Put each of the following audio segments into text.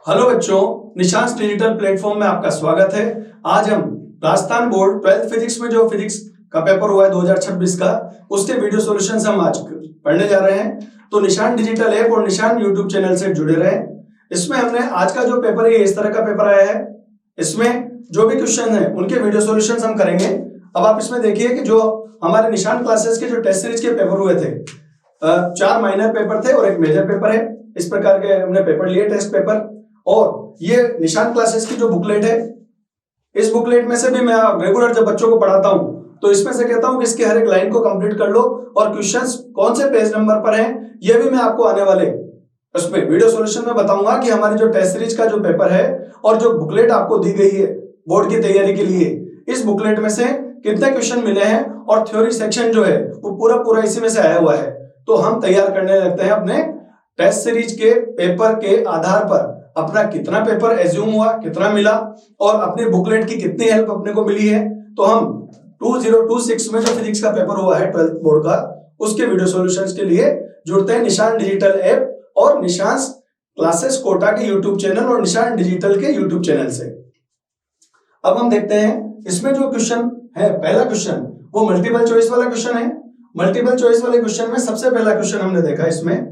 Hello बच्चों, Nissan's digital platform में आपका स्वागत है। आज हम राजस्थान बोर्ड 12th फिजिक्स में जो फिजिक्स का पेपर हुआ है 2026 का, उसके वीडियो सॉल्यूशंस हम आज पढ़ने जा रहे हैं। तो निशान डिजिटल ऐप और निशान यूट्यूब चैनल से जुड़े रहे। इसमें हमने आज का जो पेपर है इस तरह का पेपर आया है। इसमें जो भी क्वेश्चन है उनके वीडियो सॉल्यूशंस हम करेंगे। अब आप इसमें देखिए कि जो हमारे निशान क्लासेस के जो टेस्ट सीरीज के पेपर हुए थे, 4 माइनर पेपर थे और एक मेजर पेपर है। इस प्रकार के हमने पेपर लिए, टेस्ट पेपर। और ये निशान क्लासेस की जो बुकलेट है, इस बुकलेट में से भी मैं रेगुलर जब बच्चों को पढ़ाता हूं तो इसमें से कहता हूं कि इसके हर एक लाइन को कंप्लीट कर लो और क्वेश्चंस कौन से पेज नंबर पर हैं ये भी मैं आपको आने वाले उसमें वीडियो सॉल्यूशन में बताऊंगा कि हमारी जो टेस्ट सीरीज का जो पेपर है और जो बुकलेट आपको दी गई है बोर्ड की तैयारी के लिए, इस बुकलेट में से कितने क्वेश्चन मिले हैं और थ्योरी सेक्शन जो है वो पूरा इसी में से आया हुआ है। तो हम तैयार करने लगते हैं अपने टेस्ट सीरीज के पेपर के आधार पर अपना कितना पेपर एज्यूम हुआ, कितना मिला और अपनी बुकलेट की कितनी हेल्प अपने को मिली है। तो हम 2026 में जो फिजिक्स का पेपर हुआ है 12th बोर्ड का, उसके वीडियो सॉल्यूशंस के लिए जुड़ते हैं निशान डिजिटल ऐप और निशान क्लासेस कोटा के यूट्यूब चैनल और निशान डिजिटल के यूट्यूब चैनल से। अब हम देखते हैं इसमें जो क्वेश्चन है, पहला क्वेश्चन वो मल्टीपल चॉइस वाला क्वेश्चन है। मल्टीपल चॉइस वाले क्वेश्चन में सबसे पहला क्वेश्चन हमने देखा इसमें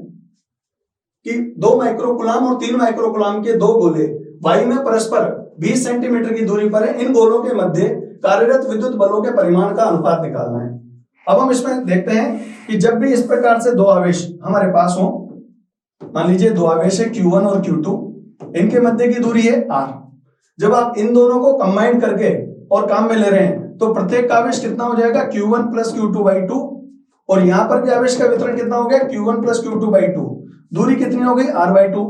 कि 2 माइक्रोकुलाम और 3 माइक्रोकुलाम के 2 गोले वायु में परस्पर 20 सेंटीमीटर की दूरी पर है। इन गोलों के मध्य कार्यरत विद्युत बलों के परिमाण का अनुपात निकालना है। अब हम इसमें देखते हैं कि जब भी इस प्रकार से 2 आवेश हमारे पास हो, मान लीजिए 2 आवेश है Q1 और Q2, इनके मध्य की दूरी है R। जब आप इन दोनों को कंबाइन करके और काम में ले रहे हैं तो प्रत्येक का आवेश कितना हो जाएगा, Q1 प्लस Q2/2। और यहां पर भी आवेश का वितरण कितना हो गया, Q1 प्लस Q2/2। दूरी कितनी हो गई, R/2।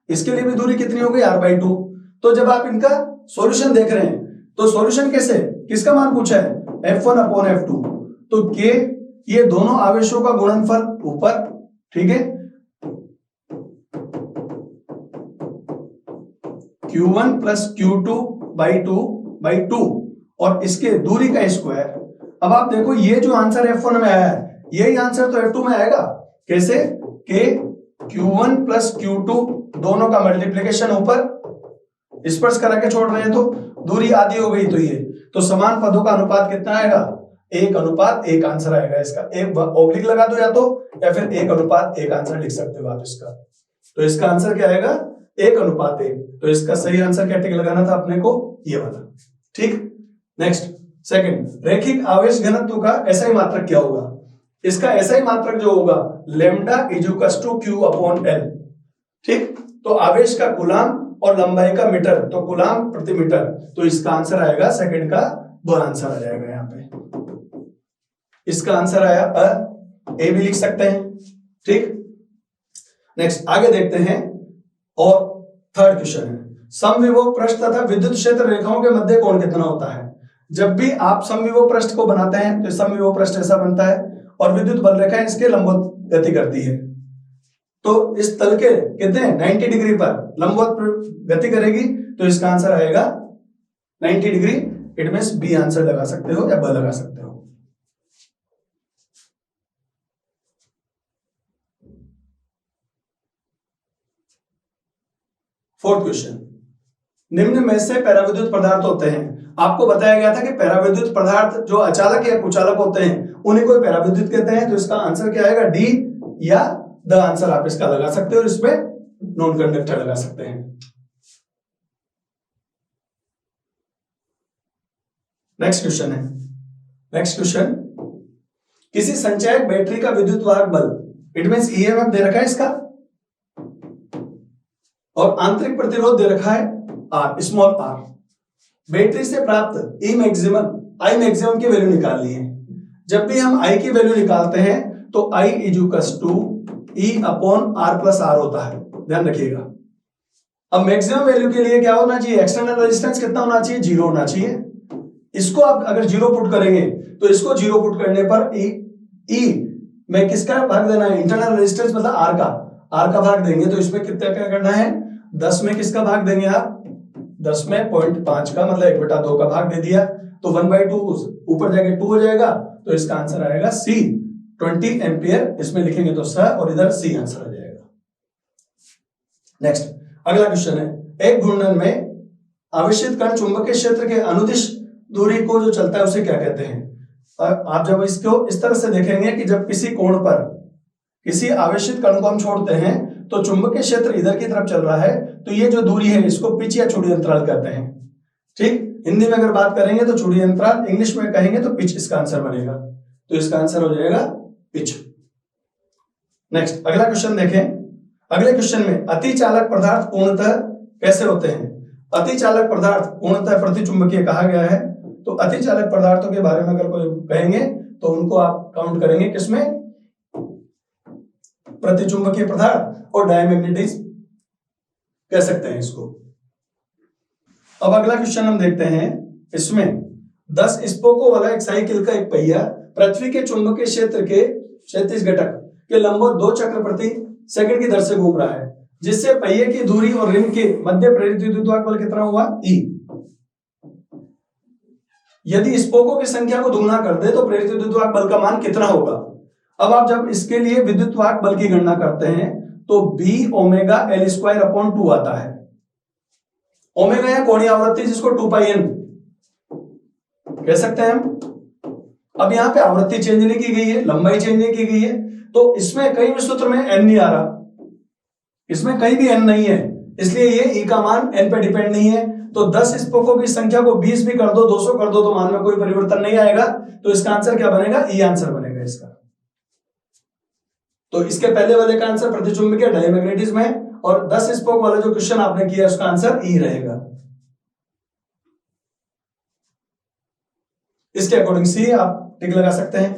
इसके लिए भी दूरी कितनी हो गई, R/2। तो जब आप इनका सॉल्यूशन देख रहे हैं तो सॉल्यूशन कैसे, किसका मान पूछा है, F1/F2। तो K ये दोनों आवेशों का गुणनफल ऊपर, ठीक है, Q1 प्लस Q2/2 और इसके दूरी का स्क्वायर। अब आप देखो ये जो आंसर F1 में आया है यही आंसर तो F2 में आएगा। कैसे, कि Q1 प्लस Q2 दोनों का मल्टीप्लीकेशन ऊपर, स्पर्श करा के छोड़ रहे हैं तो दूरी आधी हो गई। तो ये तो समान पदों का अनुपात कितना आएगा, 1:1 आंसर आएगा इसका। एक ऑब्लिक लगा दो या फिर 1:1 आंसर लिख सकते हो आप इसका। तो इसका आंसर क्या आएगा, 1:1। तो इसका सही आंसर क्या टिक लगाना था अपने को, ये वाला। ठीक, नेक्स्ट सेकंड, रैखिक आवेश घनत्व का एसआई मात्रक क्या होगा। इसका एसआई मात्रक जो होगा लैम्डा इक्वल्स टू Q/L। ठीक, तो आवेश का कूलाम और लंबाई का मीटर, तो कूलाम प्रति मीटर। तो इसका आंसर आएगा सेकंड का वो आंसर आ जाएगा। यहाँ पे इसका आंसर आया ए भी लिख सकते हैं। ठीक, नेक्स्ट आगे देखते हैं। और थर्ड क्वेश्चन है, समविभव पृष्ठ तथा विद्युत क्षेत्र रेखाओं के मध्य कोण कितना होता है। जब भी आप समविभव पृष्ठ को बनाते हैं तो समविभव पृष्ठ ऐसा बनता है और विद्युत बल रेखा इसके लंबवत गति करती है। तो इस तल के कितने 90 डिग्री पर लंबवत गति करेगी। तो इसका आंसर आएगा 90 degree. It means B answer लगा सकते हो या ब लगा सकते हो। फोर्थ क्वेश्चन, निम्न में से पैराविद्युत पदार्थ होते हैं। आपको बताया गया था कि पैराविद्युत पदार्थ जो अचालक या कुचालक होते हैं उन्हीं को पैराविद्युत कहते हैं। तो इसका आंसर क्या आएगा, डी या द आंसर आप इसका लगा सकते हो और इसमें नॉन कंडक्टर लगा सकते हैं। नेक्स्ट क्वेश्चन है, नेक्स्ट क्वेश्चन, किसी संचायक बैटरी का विद्युत वाहक बल, इट मींस ईएमएफ दे रखा है इसका और आंतरिक प्रतिरोध दे रखा है आर, स्मॉल आर। बैटरी से प्राप्त आई मैक्सिमम की वैल्यू निकालनी है। जब भी हम आई की वैल्यू निकालते हैं तो आई इक्वल्स टू E/R+R होता है, ध्यान रखिएगा। अब मैक्सिमम वैल्यू के लिए क्या होना चाहिए, एक्सटर्नल रेजिस्टेंस कितना होना चाहिए, 0 होना चाहिए। इसको आप अगर 0 पुट करेंगे तो इसको 0 पुट करने पर E में किसका भाग देना है, इंटरनल रेजिस्टेंस मतलब R का भाग देंगे। तो इसमें कितना क्या करना है, 10 में किसका भाग देंगे आप, 10 में 0.5 का मतलब 1/2 का भाग दे दिया। तो 1/2 ऊपर जाके 2 हो जाएगा। तो इसका आंसर आएगा सी 20 एम्पियर। इसमें लिखेंगे तो स और इधर सी आंसर आ जाएगा। नेक्स्ट, अगला क्वेश्चन है, एक घूर्णन में आवेशित कण चुंबकीय क्षेत्र के अनुदिश दूरी को जो चलता है उसे क्या कहते हैं? आप जब इसको इस तरह से देखेंगे कि जब किसी कोण पर किसी आवेशित कण को हम छोड़ते हैं तो चुंबकीय क्षेत्र इधर की तरफ चल रहा है, तो ये जो दूरी है इसको पिच या चूड़ी अंतराल कहते हैं। ठीक, हिंदी में अगर बात करेंगे तो चूड़ी अंतराल, इंग्लिश में कहेंगे तो पिच इसका आंसर बनेगा। तो इसका आंसर हो जाएगा पिच। नेक्स्ट अगला क्वेश्चन देखें। अगले क्वेश्चन में अतिचालक पदार्थ पूर्णतः कैसे होते हैं? अतिचालक पदार्थ पूर्णतः प्रतिचुंबकीय कहा गया है। तो अतिचालक पदार्थों के बारे में अगर कोई कहेंगे तो उनको आप काउंट करेंगे किसमें? प्रतिचुंबकीय पदार्थ और डायमैग्नेटिज्म कह सकते हैं इसको। अब अगला क्वेश्चन हम देखते हैं। इसमें 10 स्पोकों वाला एक साइकिल का एक पहिया पृथ्वी के चुंबकीय क्षेत्र के क्षैतिज घटक के लंबवत 2 चक्र प्रति सेकंड की दर से घूम रहा है, जिससे पहिए की दूरी और रिम के मध्य प्रेरित विद्युत बल कितना हुआ? E। यदि स्पोकों की संख्या को दुगना कर दे तो प्रेरित विद्युत बल का मान कितना होगा? अब आप जब इसके लिए विद्युत बल की गणना करते हैं तो B omega L square upon 2 आता है। ओमेगा या कोणीय आवृत्ति जिसको 2 पाई n कह सकते हैं हम। अब यहाँ पे आवृत्ति चेंज नहीं की गई है, लंबाई चेंज नहीं की गई है, तो इसमें कहीं भी सूत्र में n नहीं आ रहा, इसमें कहीं भी n नहीं है, इसलिए ये E का मान n पे डिपेंड नहीं है। तो 10 स्पोकों की संख्या को 20 भी कर दो, 200 कर दो, तो मान में कोई परिवर्तन नहीं आएगा। तो इसका आंसर क्या बनेगा? E आंसर बनेगा इसका। तो इसके पहले वाले का आंसर प्रतिचुंबकीय डायमैग्नेटिज्म है और 10 स्पोक वाला जो क्वेश्चन आपने किया उसका आंसर E रहेगा। इसके अकॉर्डिंग सी आप टिक लगा सकते हैं।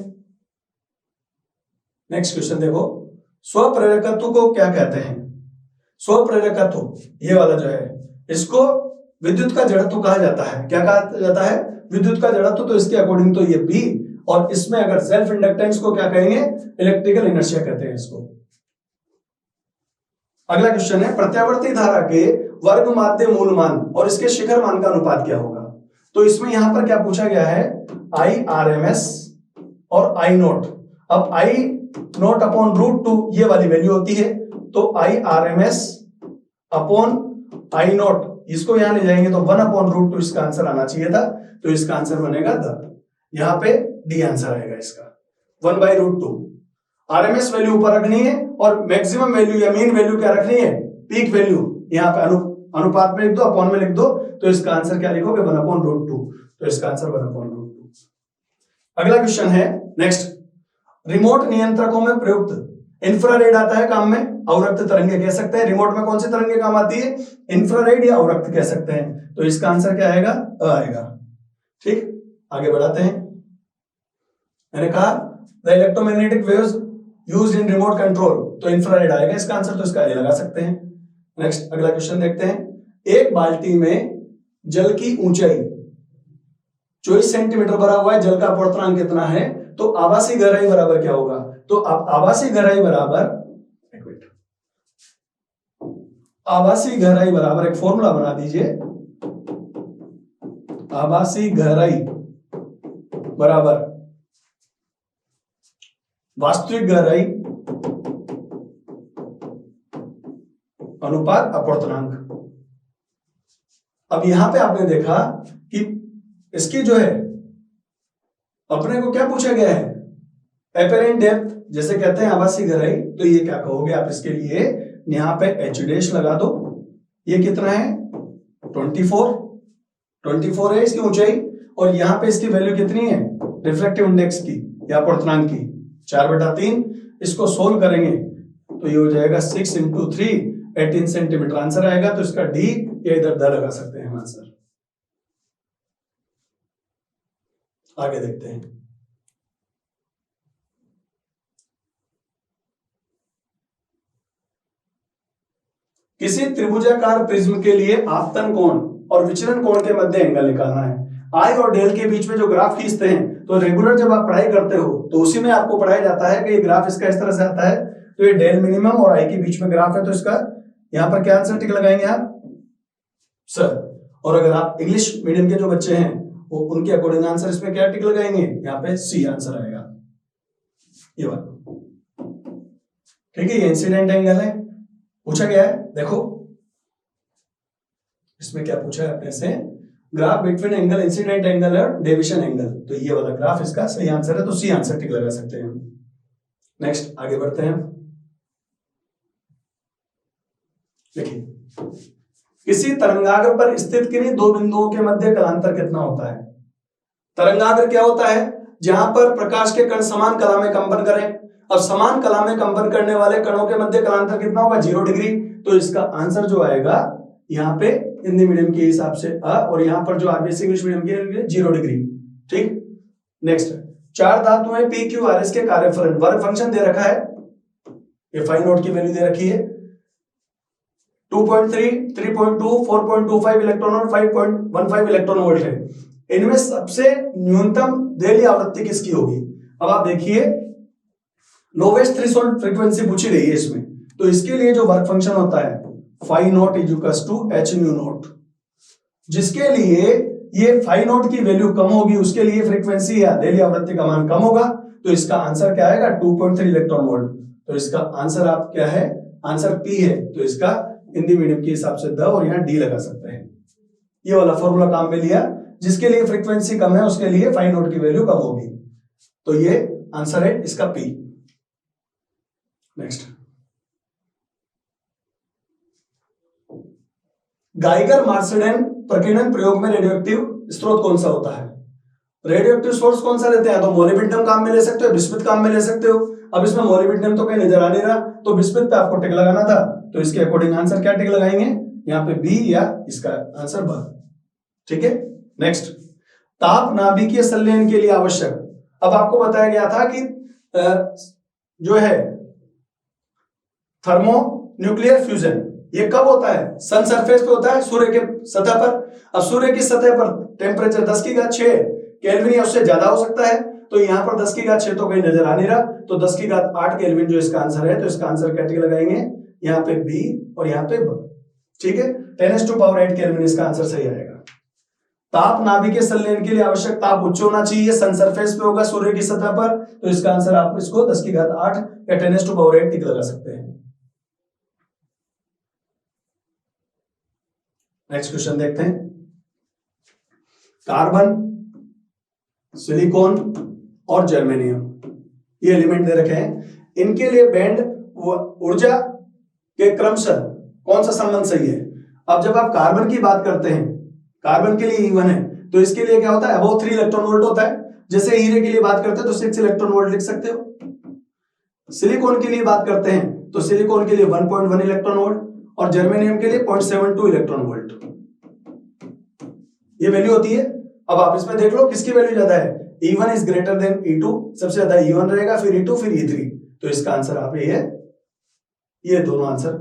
नेक्स्ट क्वेश्चन देखो, स्वप्रेरकत्व को क्या कहते हैं? स्वप्रेरकत्व ये वाला जो है इसको विद्युत का जड़त्व कहा जाता है। क्या कहा जाता है? विद्युत का जड़त्व। तो इसके अकॉर्डिंग तो ये बी, और इसमें अगर सेल्फ इंडक्टेंस को क्या कहेंगे? इलेक्ट्रिकल इनर्शिया कहते हैं इसको। अगला क्वेश्चन है, प्रत्यावर्ती धारा के वर्ग माध्य मूल मान और इसके शिखर मान का अनुपात क्या होगा? तो इसमें यहां पर क्या पूछा गया है? आई आर एम एस और आई नोट। अब आई नोट अपॉन √2 ये वाली वैल्यू होती है, तो I R M S upon I naught इसको यहां ले जाएंगे तो 1 अपॉन √2 इसका आंसर आना चाहिए था। तो इसका आंसर बनेगा यहां पे डी आंसर आएगा इसका, 1/√2। आरएमएस वैल्यू ऊपर रखनी है और मैक्सिमम वैल्यू या मीन वैल्यू क्या रखनी है? Peak value. यहाँ पे अनुपात में लिख दो, अपॉन में लिख दो, तो इसका आंसर क्या लिखोगे? 1/√2। तो इसका आंसर 1/√2। अगला क्वेश्चन है नेक्स्ट, रिमोट नियंत्रकों में प्रयुक्त इंफ्रारेड आता है काम में, अवरक्त तरंगे कह सकते हैं। रिमोट में कौन सी तरंगे काम आती है? इंफ्रारेड या अवरक्त कह सकते हैं। तो इसका आंसर क्या आएगा? अ आएगा। ठीक, आगे बढ़ाते हैं। मैंने कहा the electromagnetic waves used in remote control, तो इंफ्रारेड आएगा इसका आंसर। तो इसका ए लगा सकते हैं। नेक्स्ट अगला क्वेश्चन देखते हैं। एक बाल्टी में जल की ऊंचाई 24 सेंटीमीटर भरा हुआ है, जल का अपवर्तनांक कितना है? तो आभासी गहराई बराबर क्या होगा? तो आभासी गहराई बराबर, आभासी गहराई बराबर एक फॉर्मूला बना दीजिए। आभासी गहराई बराबर वास्तविक गहराई अनुपात अपवर्तनांक। अब यहां पे आपने देखा कि इसकी जो है अपने को क्या पूछा गया है? एपेरेंट डेप्थ जैसे कहते हैं आभासी गहराई, तो ये क्या कहोगे आप इसके लिए? यहां पे एच डैश लगा दो। ये कितना है? 24 है इसकी ऊंचाई, और यहां पे इसकी वैल्यू कितनी है रिफ्रैक्टिव इंडेक्स की या अपवर्तनांक की? 4/3। इसको सोल्व करेंगे तो ये हो जाएगा 6 × 3 18 सेंटीमीटर आंसर आएगा। तो इसका डी या इधर द लगा सकते हैं हम आंसर। आगे देखते हैं। किसी त्रिभुजाकार प्रिज्म के लिए आपतन कोण और विचलन कोण के मध्य एंगल निकालना है। आई और डेल के बीच में जो ग्राफ खींचते हैं, तो रेगुलर जब आप पढ़ाई करते हो तो उसी में आपको पढ़ाया जाता है कि ये ग्राफ इसका इस तरह से आता है। तो ये डेल मिनिमम और आई के बीच में ग्राफ है, तो इसका यहाँ पर क्या आंसर टिक लगाएंगे आप सर? और अगर आप इंग्लिश मीडियम के जो बच्चे हैं वो उनके अकॉर्डिंग आंसर इसमें क्या टिक लगाएंगे? यहाँ पे सी आंसर आएगा ये वाला। ठीक है, ये इंसिडेंट एंगल है, पूछा गया है। देखो इसमें क्या पूछा है अपने से, graph between angle incident angle और डेविएशन एंगल, तो ये वाला ग्राफ इसका सही आंसर है, तो सी आंसर टिक लगा सकते हैं। नेक्स्ट आगे बढ़ते हैं। देखिए, किसी तरंगाग्र पर स्थित किन्हीं दो बिंदुओं के मध्य कलांतर कितना होता है। तरंगाग्र क्या होता है, जहां पर प्रकाश के कण समान कला में कंपन करें। अब समान कला में कंपन करने वाले कणों के मध्य कलांतर कितना होगा, 0 डिग्री। तो इसका आंसर जो आएगा यहाँ पे हिंदी मीडियम के हिसाब से और यहाँ पर जो आरबीएससी इंग्लिश मीडियम के 0 डिग्री। ठीक, नेक्स्ट, चार धातुएं पी क्यू आर एस के कार्यफलन, वर्क फंक्शन दे रखा है, ये फाई नोट की वैल्यू दे रखी है 2.3, 3.2, 4.25 इलेक्ट्रॉन और 5.15 इलेक्ट्रॉन वोल्ट है। इनमें सबसे न्यूनतम देली आवृत्ति किसकी होगी। अब आप देखिए, लोवेस्ट थ्रेशोल्ड फ्रीक्वेंसी पूछी गई है इसमें, तो इसके लिए जो वर्क फंक्शन होता है phi naught is equals to H nu naught, जिसके लिए ये फाई नॉट की वैल्यू कम होगी उसके लिए फ्रीक्वेंसी या देली आवृत्ति का मान कम होगा, तो इसका आंसर क्या आएगा 2.3 इलेक्ट्रॉन वोल्ट। तो इसका आंसर आप क्या है, आंसर पी है, तो इसका हिंदी मीडियम के हिसाब से द और यहाँ डी लगा सकते हैं। ये वाला फॉर्मूला काम में लिया, जिसके लिए फ्रीक्वेंसी कम है उसके लिए फाई नॉट की वैल्यू कम होगी, तो ये आंसर है इसका पी। नेक्स्ट, गाइगर मार्सेल्डन प्रकीर्णन प्रयोग में रेडियोएक्टिव स्रोत कौन सा होता है। रेडियोएक्टिव सोर्स कौन सा लेते हैं, तो मोलिब्डेनम काम में ले सकते हो, बिस्मुथ काम में ले सकते हो। अब इसमें मोलिब्डेनम तो कहीं नजर आ नहीं रहा, तो बिस्मुथ पे आपको टिक लगाना था, तो इसके अकॉर्डिंग आंसर क्या टिक लगाएंगे, यहाँ पे बी या इसका आंसर ब। ठीक है, नेक्स्ट, ताप नाभिकीय संलयन के लिए आवश्यक। अब आपको बताया गया था कि जो है थर्मो न्यूक्लियर फ्यूजन ये कब होता है, सन सरफेस पे होता है, सूर्य के सतह पर। अब सूर्य की सतह पर टेम्परेचर 10⁶ केल्विन या उससे ज्यादा हो सकता है, तो यहाँ पर 10⁶ तो कहीं नजर आ नहीं रहा, तो 10⁸ केल्विन जो इसका आंसर है, तो इसका आंसर क्या टिक लगाएंगे, यहाँ पे बी और यहाँ पे ब। ठीक है, 10⁸ केल्विन इसका आंसर सही आएगा। ताप नाभिकीय संलयन के लिए आवश्यक ताप उच्च होना चाहिए, सन सरफेस पे होगा सूर्य की सतह पर, तो इसका आंसर आप इसको 10⁸ या 10⁸ टिक लगा सकते हैं। नेक्स्ट क्वेश्चन देखते हैं, कार्बन, सिलिकॉन और जर्मेनियम ये एलिमेंट दे रखे हैं, इनके लिए बैंड ऊर्जा के क्रमशः कौन सा संबंध सही है। अब जब आप कार्बन की बात करते हैं, कार्बन के लिए E1 है, तो इसके लिए क्या होता है, अबव 3 इलेक्ट्रॉन वोल्ट होता है। जैसे हीरे के लिए बात करते हैं तो 6 इलेक्ट्रॉन वोल्ट लिख सकते हो। सिलिकॉन के लिए बात करते हैं तो सिलिकॉन के लिए 1.1 इलेक्ट्रॉन वोल्ट और जर्मेनियम के लिए 0.72 इलेक्ट्रॉन वोल्ट ये वैल्यू होती है। अब आप इसमें देख लो किसकी वैल्यू ज्यादा है, E1 is greater than E2, सबसे ज्यादा E1 रहेगा, फिर E2, फिर E3, तो इसका आंसर आप ये दोनों आंसर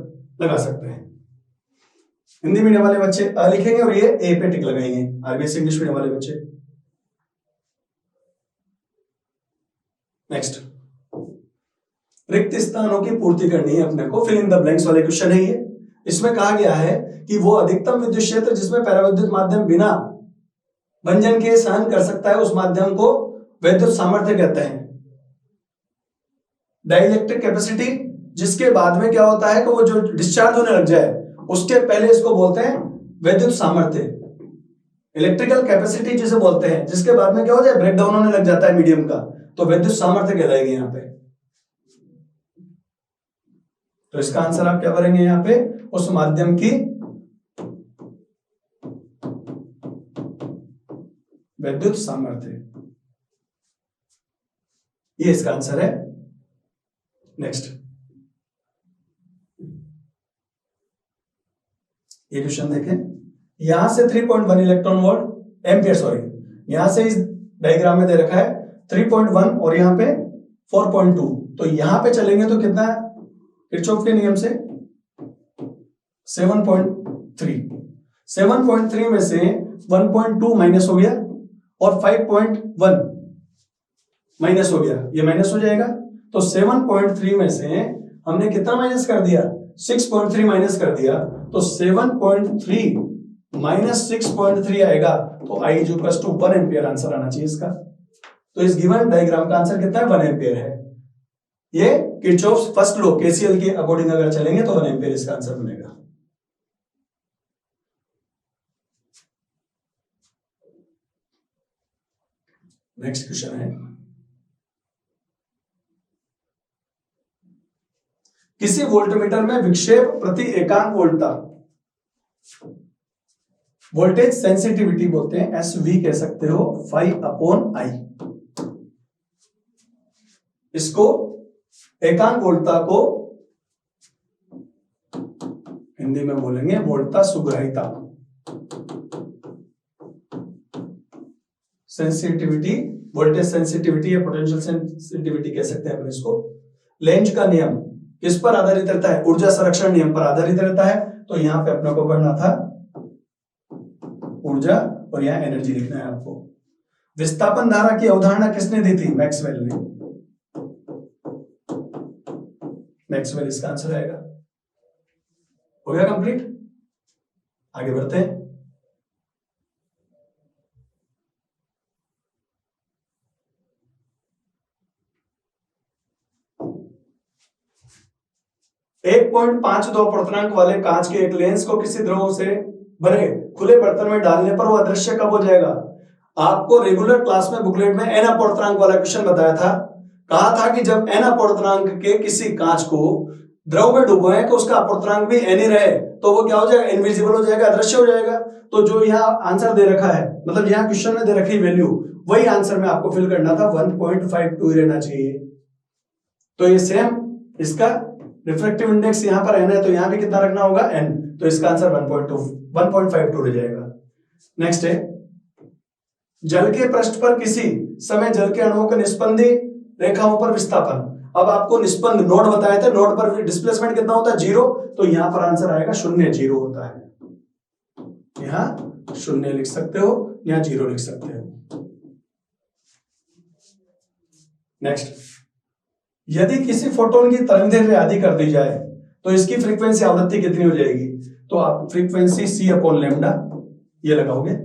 लगा सकते हैं। हिंदी मीडियम वाले बच्चे अ लिखेंगे और ये ए पे टिक लगाएंगे, आरबीएससी इंग्लिश मीडियम वाले बच्चे। नेक्स्ट, रिक्त स्थानों की पूर्ति करनी है अपने को, फिल इन द ब्लैंक्स वाले क्वेश्चन है ये। इसमें कहा गया है कि वो अधिकतम विद्युत क्षेत्र जिसमें पराविद्युत माध्यम बिना भंजन के सहन कर सकता है उस माध्यम को विद्युत सामर्थ्य कहते हैं। डाइलेक्ट्रिक कैपेसिटी जिसके बाद में क्या होता है कि वो जो डिस्चार्ज होने लग जाए उसके पहले इसको बोलते हैं विद्युत सामर्थ्य। इलेक्ट्रिकल कैपेसिटी जिसे बोलते हैं जिसके बाद में क्या हो जाए, ब्रेक डाउन होने लग जाता है मीडियम का, तो विद्युत सामर्थ्य कहलाएगी यहाँ पे। तो इसका आंसर आप क्या करेंगे यहाँ पे, उस माध्यम की विद्युत सामर्थ्य, ये इसका आंसर है। नेक्स्ट, ये क्वेश्चन देखें, यहां से 3.1 इलेक्ट्रॉन वोल्ट एम्पियर, सॉरी यहां से इस डायग्राम में दे रखा है 3.1 और यहां पे 4.2, तो यहां पे चलेंगे तो कितना है, किरचॉफ के नियम से 7.3, 7.3 में से 1.2 माइनस हो गया और 5.1 माइनस हो गया, ये माइनस हो जाएगा, तो 7.3 में से हमने कितना माइनस कर दिया, 6.3 माइनस कर दिया, तो 7.3 माइनस 6.3 आएगा, तो I = 1 एम्पियर आंसर आना चाहिए इसका। तो इस गिवन डायग्राम का आंसर कितना है, 1 एम्पियर है। ये किरचॉफ्स फर्स्ट लॉ केसीएल के अकॉर्डिंग अगर चलेंगे तो 1 एम्पियर इसका आंसर बनेगा। नेक्स्ट क्वेश्चन है, किसी वोल्टमीटर में विक्षेप प्रति एकांक वोल्टता, वोल्टेज सेंसिटिविटी बोलते हैं, SV कह सकते हो, 5/I। इसको एकांक वोल्टता को हिंदी में बोलेंगे वोल्टता सुग्राहिता, सेंसिटिविटी, वोल्टेज सेंसिटिविटी या पोटेंशियल सेंसिटिविटी कह सकते हैं अपन इसको। लेंज का नियम किस पर आधारित रहता है? ऊर्जा संरक्षण नियम पर आधारित रहता है। तो यहां पे अपने को पढ़ना था ऊर्जा और यहां एनर्जी लिखना है आपको। विस्थापन धारा की अवधारणा किसने दी थी? मैक्सवेल ने। मैक्सवेल इसका आंसर आएगा। हो गया कंप्लीट, आगे बढ़ते हैं। एक 1.52 अपूर्णांक वाले कांच के एक लेंस को किसी द्रव से भरे खुले बर्तन में डालने पर वो अदृश्य कब हो जाएगा? आपको रेगुलर क्लास में बुकलेट में n अपूर्णांक वाला क्वेश्चन बताया था। कहा था कि जब n अपूर्णांक के किसी कांच को द्रव में डुबोए कि उसका अपूर्णांक भी n ही रहे तो वो क्या हो जाएगा? इनविजिबल हो जाएगा, अदृश्य हो जाएगा। तो जो यहाँ आंसर दे रखा है, मतलब यहाँ क्वेश्चन में दे रखी वैल्यू, वही आंसर में आपको फिल करना था, 1.52 रहना चाहिए। तो ये सेम, इसका रिफ्रैक्टिव इंडेक्स यहां पर n है तो यहां भी कितना रखना होगा? n। तो इसका आंसर 1.52 रह जाएगा। नेक्स्ट है, जल के पृष्ठ पर किसी समय जल के अणुओं के निस्पंदी रेखाओं पर विस्थापन। अब आपको निस्पंद नोड बताए थे, नोड पर डिस्प्लेसमेंट कितना होता है? 0। तो यहां पर आंसर आएगा 0, 0 होता है। यहां 0 लिख सकते हो, यहां 0 लिख सकते हो। नेक्स्ट, यदि किसी फोटोन की तरंगदैर्घ्य आदि कर दी जाए तो इसकी फ्रीक्वेंसी आवृत्ति कितनी हो जाएगी? तो आप फ्रीक्वेंसी c/λ ये लगाओगे।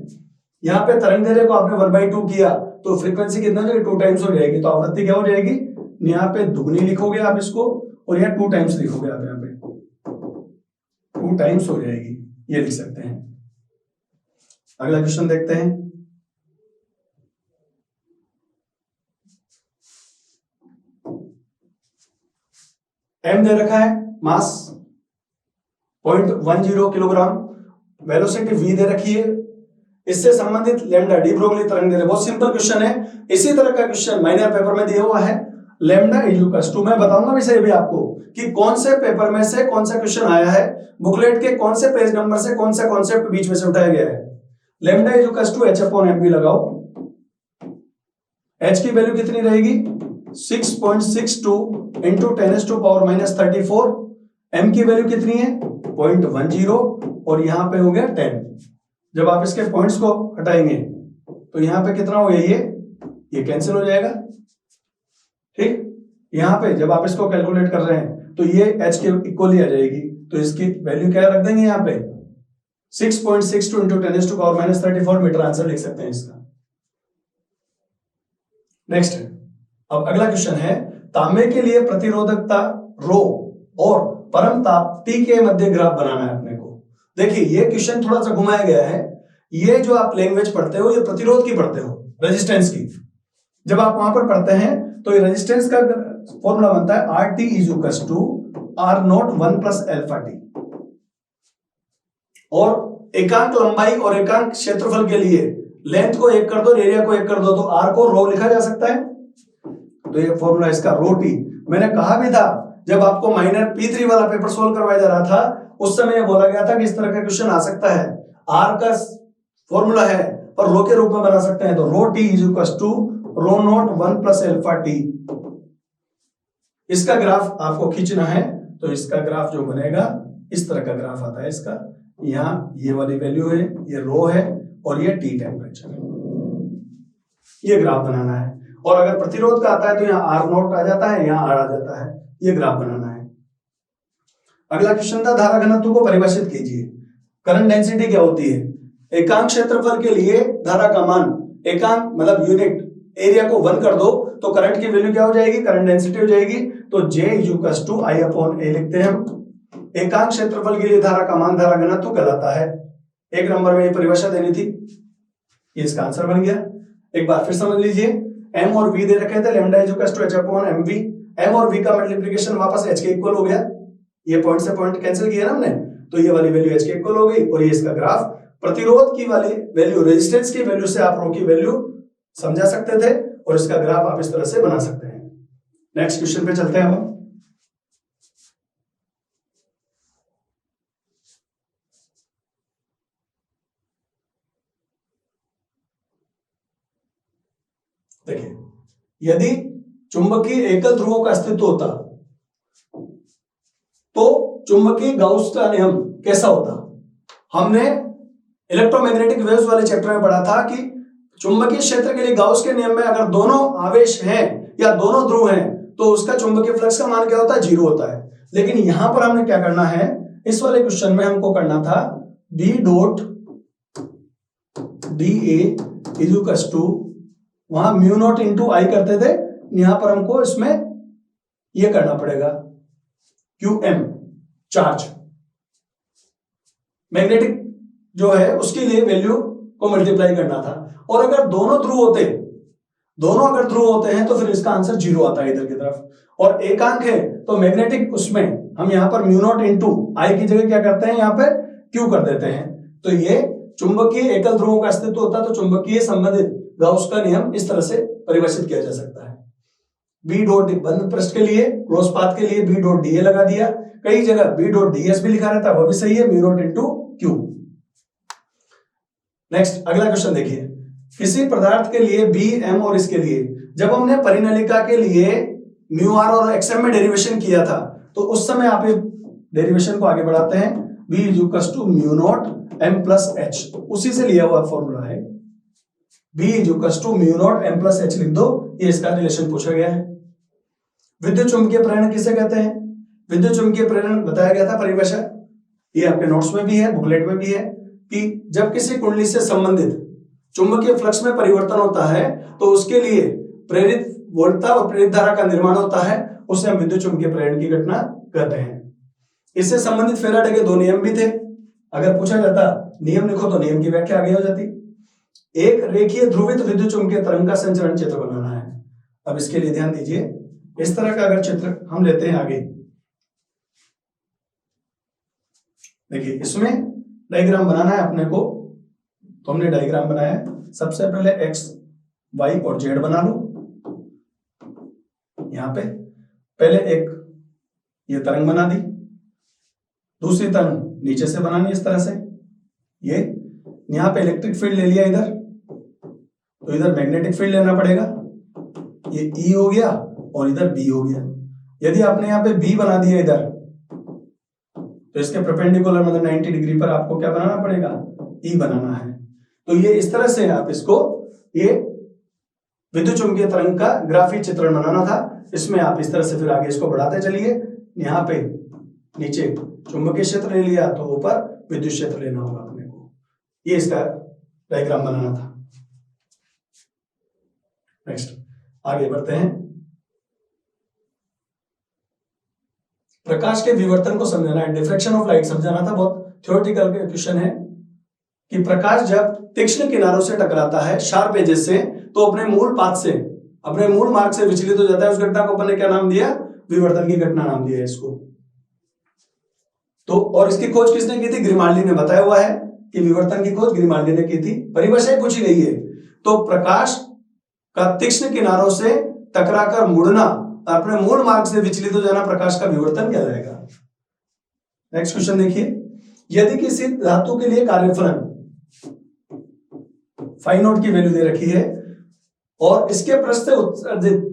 यहाँ पे तरंगदैर्घ्य को आपने 1/2 किया तो फ्रीक्वेंसी कितना हो जाएगी? 2 टाइम्स हो जाएगी। तो आवृत्ति क्या हो जाएगी? यहाँ पे दुगनी लिखोगे आप इसको और यहाँ 2 टाइम्स लिखोगे आप, यहाँ पे 2 टाइम्स हो जाएगी, ये लिख सकते हैं। अगला क्वेश्चन देखते हैं। m दे रखा है, मास 0.10 किलोग्राम, वेलोसिटी v दे रखी है, इससे संबंधित लैम्डा डी ब्रोगली तरंगदैर्घ्य। बहुत सिंपल क्वेश्चन है। इसी तरह का क्वेश्चन माइनर पेपर में दिया हुआ है। लैम्डा इक्वल्स टू, मैं बताऊंगा वैसे भी आपको कि कौन से पेपर में से कौन सा क्वेश्चन आया है, बुकलेट के कौन से पेज नंबर से कौन सा कॉन्सेप्ट बीच में से उठाया गया है। लैम्डा इक्वल्स टू h/mv लगाओ। h की वैल्यू कितनी रहेगी? 6.62 इंटू 10⁻⁻34। m की वैल्यू कितनी है? 0.10 और यहां पे हो गया 10। जब आप इसके पॉइंट्स को हटाएंगे तो यहां पे कितना हो गया? ये कैंसिल हो जाएगा। ठीक, यहां पे जब आप इसको कैलकुलेट कर रहे हैं तो ये h के इक्वल ही आ जाएगी। तो इसकी वैल्यू क्या रख देंगे? यहाँ पे 6.62 इंटू 10⁻⁻34 मीटर आंसर लिख सकते हैं इसका। नेक्स्ट, अब अगला क्वेश्चन है, तांबे के लिए प्रतिरोधकता रो और परम ताप T के मध्य ग्राफ बनाना है अपने को। देखिए ये क्वेश्चन थोड़ा सा घुमाया गया है। ये जो आप लैंग्वेज पढ़ते हो ये प्रतिरोध की पढ़ते हो, रेजिस्टेंस की। जब आप वहां पर पढ़ते हैं तो ये रेजिस्टेंस का फॉर्मूला बनता है RT = R0 1 + αT। और एकांक लंबाई और एकांक क्षेत्रफल के लिए लेंथ को 1 कर दो, एरिया को 1 कर दो, तो R को रो लिखा जा सकता है। तो ये फॉर्मूला इसका ρT। मैंने कहा भी था जब आपको माइनर P3 वाला पेपर सोल्व करवाया जा रहा था उस समय ये बोला गया था कि इस तरह का क्वेश्चन आ सकता है। R का फॉर्मूला है और रो के रूप में बना सकते हैं। तो ρT = ρ0 1 + αT। इसका ग्राफ आपको खींचना है तो इसका ग्राफ जो बनेगा इस तरह का ग्राफ आता है इसका। यहाँ ये वाली वैल्यू है, ये रो है और ये T टेम्परेचर है। ये ग्राफ बनाना है। और अगर प्रतिरोध का आता है तो यहाँ R0 आ जाता है, यहाँ R आ जाता है। ये ग्राफ बनाना है। अगला क्वेश्चन था, धारा घनत्व को परिभाषित कीजिए। करंट डेंसिटी क्या होती है? एकांक क्षेत्रफल के लिए धारा का मान, एकांक मतलब यूनिट एरिया को 1 कर दो तो करंट की वैल्यू क्या हो जाएगी? करंट डेंसिटी हो जाएगी। तो J = I/A लिखते हैं हम। एकांक क्षेत्रफल के लिए धारा का मान धारा घनत्व कहलाता है। 1 नंबर में ये परिभाषा देनी थी, ये इसका आंसर बन गया। एक बार फिर समझ लीजिए, m और v दे रखे थे, lambda is equal to h upon mv, m और v का मल्टीप्लिकेशन वापस h के इक्वल हो गया, ये पॉइंट से पॉइंट कैंसिल किया ना हमने, तो ये वाली वैल्यू h के इक्वल हो गई, और ये इसका ग्राफ प्रतिरोध की वाली वैल्यू रेजिस्टेंस की वैल्यू से आप रो की वैल्यू समझा सकते थे, और इसका ग्राफ आप इस तरह से बना सकते हैं। नेक्स्ट क्वेश्चन पे चलते हैं हम। देखिए, यदि चुंबकीय एकल ध्रुवों का अस्तित्व होता तो चुंबकीय गाउस का नियम कैसा होता। हमने इलेक्ट्रोमैग्नेटिक वेव्स वाले चैप्टर में पढ़ा था कि चुंबकीय क्षेत्र के लिए गाउस के नियम में अगर दोनों आवेश हैं या दोनों ध्रुव हैं तो उसका चुंबकीय फ्लक्स का मान क्या होता है, 0 होता है। लेकिन यहां पर हमने क्या करना है, इस वाले क्वेश्चन में हमको करना था B dot DA is equal to, वहां म्यू नॉट इंटू आई करते थे, यहां पर हमको इसमें यह करना पड़ेगा QM चार्ज, मैग्नेटिक जो है उसके लिए वैल्यू को मल्टीप्लाई करना था। और अगर दोनों अगर ध्रुव होते हैं तो फिर इसका आंसर 0 आता है इधर की तरफ, और एकांक है तो मैग्नेटिक उसमें हम यहां पर म्यू नॉट इंटू आई की जगह क्या करते हैं, यहां पर Q कर देते हैं। तो ये चुंबकीय एकल ध्रुवों का अस्तित्व होता तो चुंबकीय संबंधित गाउस का नियम इस तरह से परिभाषित किया जा सकता है। B डॉट बंद पृष्ठ के लिए, क्लोज पाथ के लिए B डॉट DA लगा दिया, कई जगह B डॉट DS भी लिखा रहता है, वो भी सही है, mu naught into Q। Next अगला क्वेश्चन देखिए, किसी पदार्थ के लिए B M और इसके लिए जब हमने परिनलिका के लिए म्यू आर और XM में डेरिवेशन किया था तो उस समय आप डेरिवेशन को आगे बढ़ाते हैं, B is equal to mu naught M plus H, उसी से लिया हुआ फॉर्मूला है, B is equal to mu naught M plus H लिख दो, ये इसका रिलेशन पूछा गया है। विद्युत चुंबकीय प्रेरण किसे कहते हैं, विद्युत चुंबकीय प्रेरण बताया गया था परिभाषा, ये आपके नोट्स में भी है, बुकलेट में भी है, कि जब किसी कुंडली से संबंधित चुंबकीय फ्लक्स में परिवर्तन होता है तो उसके लिए प्रेरित वोल्टता और प्रेरित धारा का निर्माण होता है, उसे हम विद्युत चुंबकीय प्रेरण की घटना कहते हैं। इससे संबंधित फेराडे के 2 नियम भी थे, अगर पूछा जाता नियम लिखो तो नियम की व्याख्या आगे हो जाती। एक रेखीय ध्रुवित विद्युत चुंबकीय तरंग का संचरण चित्र बनाना है। अब इसके लिए ध्यान दीजिए, इस तरह का अगर चित्र हम लेते हैं आगे, देखिए इसमें डायग्राम बनाना है अपने को, तो हमने डायग्राम बनाया, सबसे पहले x y और z बना लो। यहां पे पहले एक ये तरंग बना दी, दूसरी तरंग नीचे से बनानी इस तरह से, ये यहां पे इलेक्ट्रिक फील्ड ले लिया इधर, तो इधर मैग्नेटिक फील्ड लेना पड़ेगा, ये E हो गया और इधर B हो गया। यदि आपने यहाँ पे B बना दिया इधर, तो इसके परपेंडिकुलर मतलब 90 डिग्री पर आपको क्या बनाना पड़ेगा, E बनाना है। तो ये इस तरह से आप इसको, ये विद्युत चुंबकीय तरंग का ग्राफिक चित्रण बनाना था। इसमें आप इस तरह से फिर आगे इसको बढ़ाते चलिए, यहाँ पे नीचे चुंबकीय क्षेत्र ले लिया तो ऊपर विद्युत क्षेत्र लेना होगा अपने को, ये इसका डायग्राम बनाना था। नेक्स्ट आगे बढ़ते हैं, प्रकाश के विवर्तन को समझाना है, डिफ्रैक्शन ऑफ लाइट समझाना था। बहुत थ्योरेटिकल क्वेश्चन है कि प्रकाश जब तीक्ष्ण किनारों से टकराता है शार्प एजेस से, तो अपने मूल पाथ से, अपने मूल मार्ग से विचलित हो जाता है। उस घटना को अपन ने क्या नाम दिया, विवर्तन की घटना नाम दिया है इसको। तो और इसकी खोज किसने की थी, ग्रिमाल्डी ने। बताया हुआ है कि विवर्तन की खोज ग्रिमाल्डी ने की थी, परिभाषा पूछी गई है। तो प्रकाश का तीक्ष्ण किनारों से टकराकर मुड़ना, अपने मूल मार्ग से विचलित हो जाना प्रकाश का विवर्तन कहलाएगा। नेक्स्ट क्वेश्चन देखिए, यदि किसी धातु के लिए कार्यफलन फाई नॉट की वैल्यू दे रखी है और इसके पृष्ठ से उत्सर्जित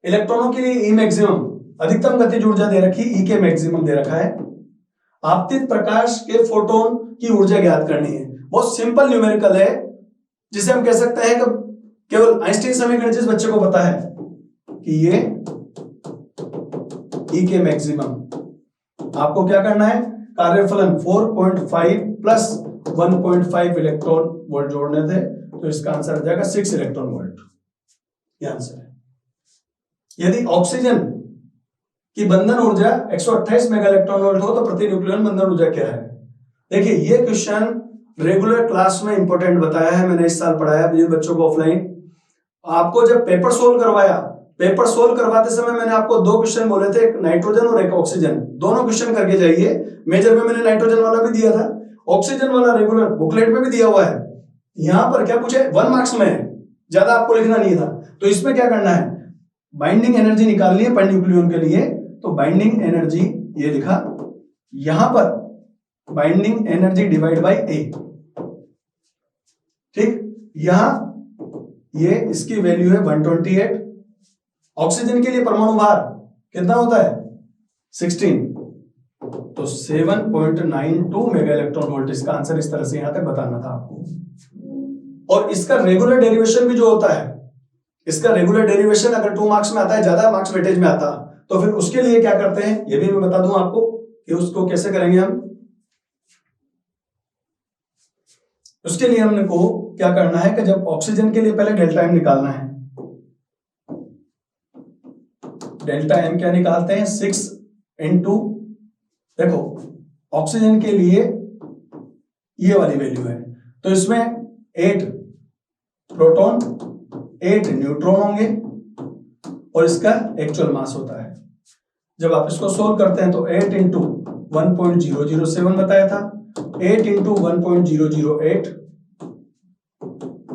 इलेक्ट्रॉनों के लिए ई मैक्सिमम, अधिकतम गतिज ऊर्जा दे रखी, ई के मैक्सिमम दे रखा है, आपतित प्रकाश के फोटोन की ऊर्जा ज्ञात करनी है। बहुत सिंपल न्यूमेरिकल है, जिसे हम कह सकते हैं कि केवल आइंस्टीन समीकरण जिस बच्चे को पता है कि ये ई के मैक्सिमम, आपको क्या करना है, कार्यफलन 4.5 प्लस 1.5 इलेक्ट्रॉन वोल्ट जोड़ने थे, तो इसका आंसर आ जाएगा 6 इलेक्ट्रॉन वोल्ट, ये आंसर है। यदि ऑक्सीजन की बंधन ऊर्जा 128 मेगा इलेक्ट्रॉन वोल्ट हो तो प्रति न्यूक्लियन बंधन ऊर्जा क्या है। देखिए ये क्वेश्चन रेगुलर क्लास में इंपॉर्टेंट बताया है, मैंने इस साल पढ़ाया जिन बच्चों को ऑफलाइन। आपको जब पेपर सोल्व करवाया, पेपर सोल्व करवाते समय मैंने आपको दो क्वेश्चन बोले थे, एक नाइट्रोजन और एक ऑक्सीजन, दोनों क्वेश्चन करके जाइए। मेजर में मैंने नाइट्रोजन वाला भी दिया था, ऑक्सीजन वाला रेगुलर बुकलेट में भी दिया हुआ है। यहां पर क्या पूछे, 1 मार्क्स में है, ज्यादा आपको लिखना नहीं था। तो इसमें क्या करना है, बाइंडिंग एनर्जी निकालनी है पर न्यूक्लियन के लिए। तो बाइंडिंग एनर्जी ये लिखा, यहां पर बाइंडिंग एनर्जी डिवाइड बाय ए, ठीक। यहां ये इसकी वैल्यू है 128। ऑक्सीजन के लिए परमाणु भार कितना होता है 16, तो 7.92 मेगा इलेक्ट्रॉन वोल्ट इसका आंसर। इस तरह से यहां तक बताना था आपको। और इसका रेगुलर डेरिवेशन भी जो होता है, इसका रेगुलर डेरिवेशन अगर 2 मार्क्स में आता है, ज्यादा मार्क्स वेटेज में आता, तो फिर उसके लिए क्या करते हैं ये भी मैं बता दूं आपको कि उसको कैसे करेंगे हम। उसके लिए हमने को क्या करना है कि जब ऑक्सीजन के लिए पहले डेल्टा एम निकालना है। डेल्टा एम क्या निकालते हैं, 6 इंटू, देखो ऑक्सीजन के लिए ये वाली वैल्यू है, तो इसमें 8 प्रोटॉन 8 न्यूट्रॉन होंगे और इसका एक्चुअल मास होता है। जब आप इसको सोल्व करते हैं तो 8 इंटू 1.007 बताया था, 8 इंटू 1.008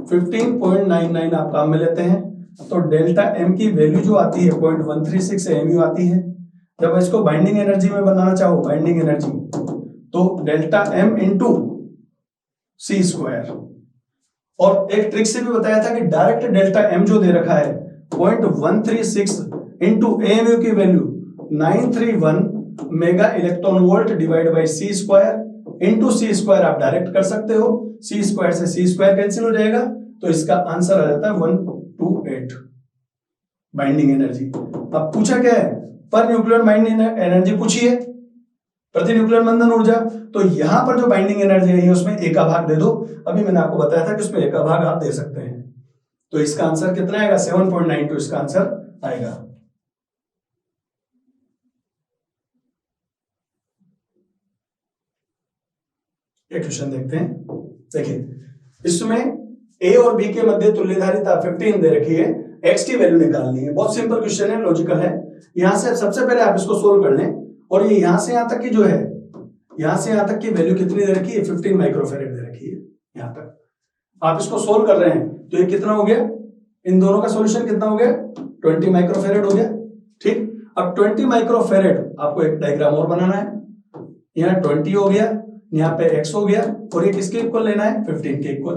15.99 आप काम में लेते हैं। तो डेल्टा एम की वैल्यू जो आती है 0.136 एमयू आती है। जब इसको बाइंडिंग एनर्जी में बनाना चाहो, बाइंडिंग एनर्जी, तो delta M into C square. और एक ट्रिक से भी बताया था कि डायरेक्ट डेल्टा एम जो दे रखा है 0.136 इंटू एमयू की value 931 mega electron volt divide by C square into C square आप डायरेक्ट कर सकते हो। सी स्क्वायर से सी स्क्वायर कैंसिल हो जाएगा, तो इसका आंसर आ जाता है 128 बाइंडिंग एनर्जी। अब पूछा क्या है, पर न्यूक्लियर बाइंडिंग एनर्जी पूछी है, प्रति न्यूक्लियर बंधन ऊर्जा। तो यहां पर जो बाइंडिंग एनर्जी है उसमें ए का भाग दे दो। अभी मैंने आपको बताया था कि उसमें ए का भाग आप दे सकते हैं। तो इसका आंसर कितना आएगा, 7.92 इसका आंसर आएगा। एक क्वेश्चन देखते हैं। देखिए इसमें ए और बी के मध्य तुल्यधारिता 15 दे रखी है, एक्स की वैल्यू निकालनी है। बहुत सिंपल क्वेश्चन है, लॉजिकल है। यहां से सबसे पहले आप इसको सोल्व कर लें, और ये यहां से यहां तक की जो है, यहां से यहां तक की वैल्यू कितनी दे रखी है, 15 माइक्रोफेरेड दे रखी है। यहां तक आप इसको सोल्व कर रहे हैं तो ये कितना हो गया, इन दोनों का सॉल्यूशन कितना हो गया, 20 माइक्रोफेरेड हो गया, ठीक। अब 20 माइक्रोफेरेड आपको एक डायग्राम और बनाना है। यहाँ 20 हो गया, यहाँ पे x हो गया, और ये किसके इक्वल लेना है, 15 के इक्वल।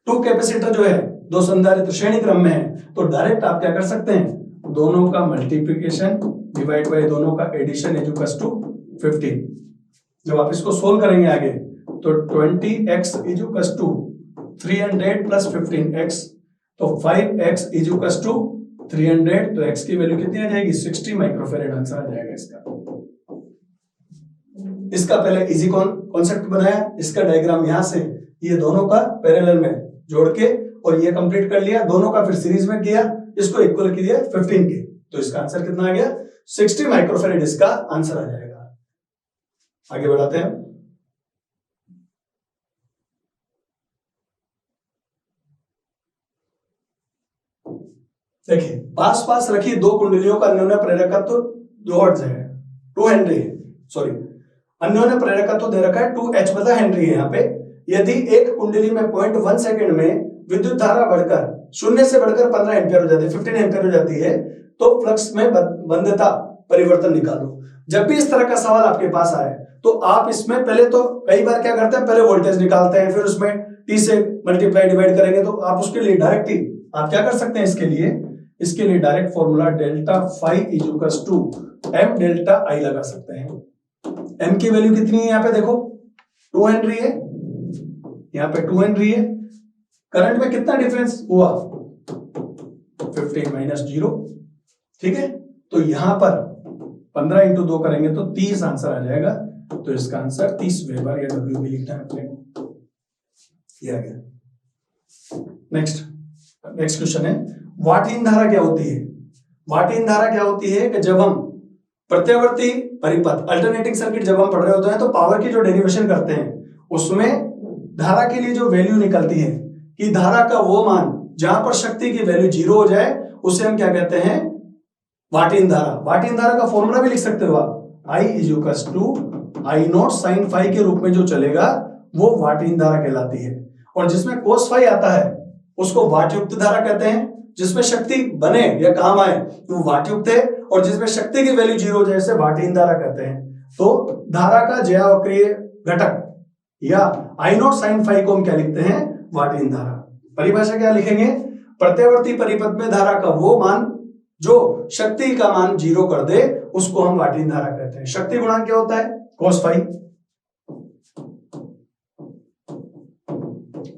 2 कैपेसिटर जो है 2 संधारित्र श्रेणी क्रम में है, तो डायरेक्ट आप क्या कर सकते हैं, दोनों का मल्टीप्लिकेशन डिवाइड बाय दोनों का एडिशन इज इक्वल टू 15। जब आप इसको सोल्व करेंगे आगे तो 20x is equal to 300 plus 15x, तो 5x इज इक्वल टू 300, तो x की वैल्यू कितनी आ जाएगी, 60 माइक्रोफेरेड आंसर आ जाएगा इसका। इसका पहले इजी कॉन्सेप्ट बनाया, इसका डायग्राम यहां से ये दोनों का पैरेलल में जोड़ के, और ये कंप्लीट कर लिया, दोनों का फिर सीरीज में किया, इसको इक्वल किया 15 के, तो इसका आंसर कितना आ गया, 60 माइक्रोफेरेड इसका आंसर आ जाएगा। आगे बढ़ाते हैं। देखिए पास पास रखी 2 कुंडलियों का अन्योन्य प्रेरकत्व 2 हर्ट्ज है, 2 हेनरी है, सॉरी अन्योन्य प्रेरकत्व दे रखा है 2H बटा हेनरी है। यहाँ पे यदि एक कुंडली में 0.1 सेकंड में विद्युत धारा बढ़कर 0 से बढ़कर 15 एम्पियर हो जाती है, 15 एम्पियर हो जाती है, तो फ्लक्स में बंधता परिवर्तन निकालो। जब भी इस तरह का सवाल आपके पास आए तो आप इसमें पहले तो कई बार क्या करते हैं, पहले वोल्टेज निकालते हैं, फिर उसमें T से मल्टीप्लाई डिवाइड करेंगे, तो आप उसके लिए डायरेक्ट ही आप क्या कर सकते हैं, इसके लिए direct formula delta phi is equal to M delta I लगा सकते हैं। एम की वैल्यू कितनी है, यहाँ पे देखो 2 हेनरी है, यहाँ पे 2 हेनरी है। करंट में कितना डिफरेंस हुआ, 15 माइनस 0, ठीक है। तो यहां पर 15 इंटू 2 करेंगे तो 30 आंसर आ जाएगा, तो इसका आंसर 30 वेबर या डब्ल्यू भी लिखना है अपने को, ये आ गया। नेक्स्ट क्वेश्चन है, वाटहीन धारा क्या होती है। वाटहीन धारा क्या होती है कि जब हम प्रत्यावर्ती परिपथ अल्टरनेटिंग सर्किट जब हम पढ़ रहे होते हैं तो पावर की जो डेरिवेशन करते हैं उसमें धारा के लिए जो वैल्यू निकलती है कि धारा का वो मान जहां पर शक्ति की वैल्यू 0 हो जाए उसे हम क्या कहते हैं, वाट-इन धारा। वाट-इन धारा का फॉर्मूला भी लिख सकते हो आप, I = I0 sin फाई के रूप में जो चलेगा वो वाट-इन धारा कहलाती है। और जिसमें कोस फाई आता है उसको वाट युक्त धारा कहते हैं। जिसमें शक्ति बने या काम आए वो वाट युक्त है, और जिसमें शक्ति की वैल्यू 0 हो जाए उसे वाट-इन धारा कहते हैं। तो धारा का ज्यावक्रीय घटक या I0 sin फाई को हम क्या लिखते हैं, वाट-इन धारा। परिभाषा क्या लिखेंगे, प्रत्यावर्ती परिपथ में धारा का वो मान जो शक्ति का मान 0 कर दे उसको हम वाट-इन धारा कहते हैं। शक्ति गुणांक क्या होता है, कोस फाई।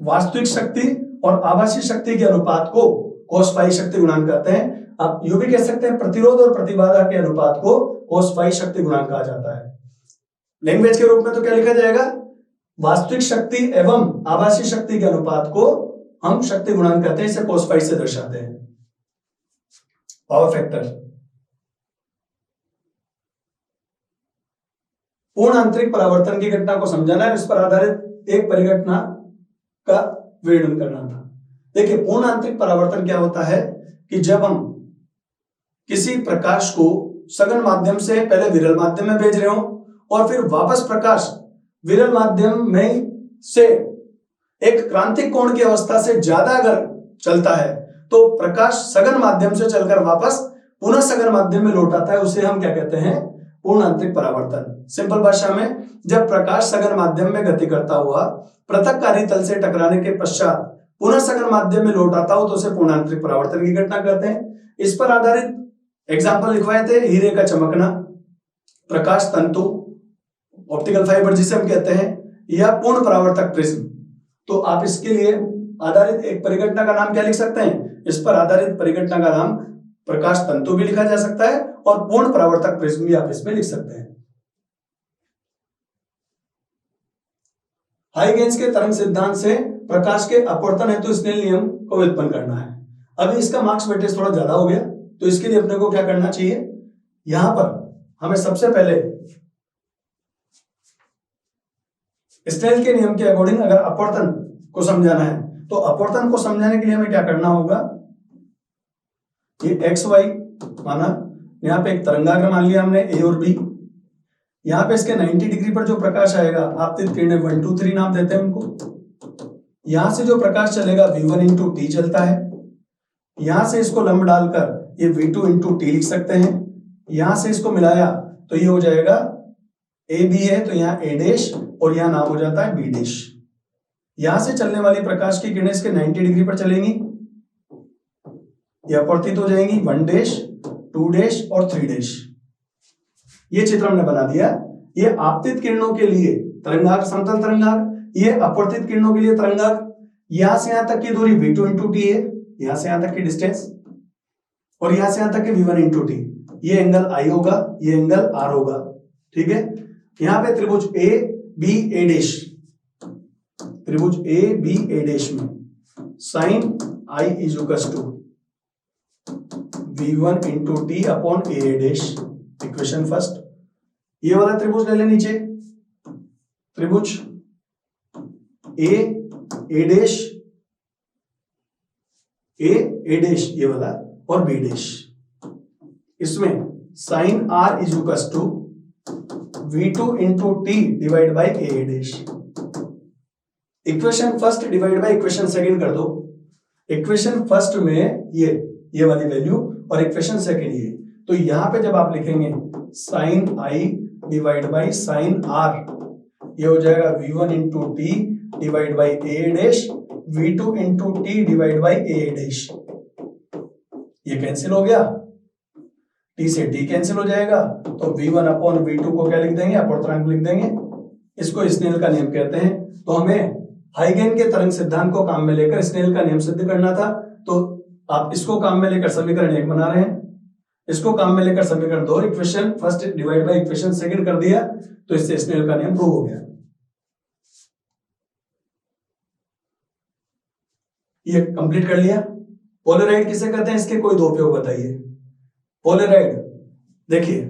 वास्तविक शक्ति और आभासी शक्ति के अनुपात को कोस फाई शक्ति गुणांक कहते हैं। आप यूं भी कह सकते हैं प्रतिरोध और प्रतिबाधा के अनुपात को कोस फाई शक्ति गुणांक कहा जाता है। लैंग्वेज के रूप में तो क्या लिखा जाएगा, वास्तविक शक्ति एवं आभासी शक्ति के अनुपात को हम शक्ति गुणांक कहते हैं, इसे कोस फाई से दर्शाते हैं। पावर फैक्टर, पूर्ण आंतरिक परावर्तन की घटना को समझाना है, इस पर आधारित एक परिघटना का वर्णन करना था। देखिए, पूर्ण आंतरिक परावर्तन क्या होता है कि जब हम किसी प्रकाश को सघन माध्यम से पहले विरल माध्यम में भेज रहे हो और फिर वापस प्रकाश विरल माध्यम में से एक क्रांतिक कोण की अवस्था से ज्यादा अगर चलता है तो प्रकाश सघन माध्यम से चलकर वापस पुनः सघन माध्यम में लौट आता है, उसे हम क्या कहते हैं, पूर्ण आंतरिक परावर्तन। सिंपल भाषा में, जब प्रकाश सघन माध्यम में गति करता हुआ पृथककारी तल से टकराने के पश्चात पुनः सघन माध्यम में लौट आता हो तो उसे पूर्ण आंतरिक परावर्तन की घटना कहते हैं। इस पर आधारित एग्जाम्पल लिखवाए थे, हीरे का चमकना, प्रकाश तंतु, ऑप्टिकल फाइबर जिसे हम कहते हैं, या पूर्ण परावर्तक प्रिज्म। तो आप इसके लिए आधारित एक परिघटना का नाम क्या लिख सकते हैं, इस पर आधारित परिघटना का नाम प्रकाश तंतु भी लिखा जा सकता है और पूर्ण परावर्तक प्रिज्म भी आप इसमें लिख सकते हैं। हाइगेंस के तरंग सिद्धांत से प्रकाश के अपवर्तन हेतु स्नेल नियम को व्युत्पन्न करना है। अभी इसका मार्क्स वेटेज थोड़ा ज्यादा हो गया, तो इसके लिए अपने को क्या करना चाहिए, यहां पर हमें सबसे पहले स्नेल के नियम के अकॉर्डिंग अगर अपवर्तन को समझाना है तो अपवर्तन को समझाने के लिए हमें क्या करना होगा, ये एक्स वाई माना, यहाँ पे एक तरंगाग्र मान लिया हमने ए और बी, यहाँ पे इसके 90 डिग्री पर जो प्रकाश आएगा आपतित किरणें 1 2 3 नाम देते हैं उनको। यहां से जो प्रकाश चलेगा v1 × t चलता है, यहां से इसको लंब डालकर ये v2 × t लिख सकते हैं। यहां से इसको मिलाया तो ये हो जाएगा ए बी है तो यहाँ ए डैश और यहाँ नाम हो जाता है बी डैश। यहां से चलने वाली प्रकाश की किरणें इसके 90 डिग्री पर चलेंगी, ये अपवर्तित हो जाएंगी 1 डैश 2 डैश और 3 डैश। ये चित्र हमने बना दिया। ये आपतित किरणों के लिए तरंगाग्र, समतल तरंगाग्र, ये अपवर्तित किरणों के लिए तरंगाग्र। यहां से यहां तक की दूरी v2 × t है, यहां से यहां तक की डिस्टेंस, और यहां से यहां तक की v1 × t। ये एंगल I होगा, ये एंगल R होगा, ठीक है। यहां पे त्रिभुज ए बी ए डैश, त्रिभुज ए बी ए डैश में sine I = v1 × t upon A dash, equation first. ये वाला त्रिभुज ले ले नीचे, त्रिभुज ए डैश ए डैश ये वाला और बी डैश, इसमें sine R = v2 × t divide by A dash. Equation first divide by equation second कर दो। इक्वेशन फर्स्ट में ये वाली वैल्यू और इक्वेशन सेकंड ये, तो यहां पे जब आप लिखेंगे sine I divide by sine R, ये हो जाएगा v1 × t divide by A dash, v2 × t divide by A dash. ये कैंसिल हो गया, t से t कैंसिल हो जाएगा, तो v1 अपॉन v2 को क्या लिख देंगे, अपवर्तनांक लिख देंगे। इसको स्नेल का नियम कहते हैं। तो हमें हाइगेन के तरंग सिद्धांत को काम में लेकर स्नेल का नियम सिद्ध करना था, तो आप इसको काम में लेकर समीकरण 1 बना रहे हैं, इसको काम में लेकर समीकरण 2, equation first divide by equation second कर दिया, तो इससे स्नेल का नियम प्रूव हो गया। ये कंप्लीट कर लिया। पोलराइड किसे कहते हैं, इसके कोई दो उपयोग बताइए। पोलराइड देखिए,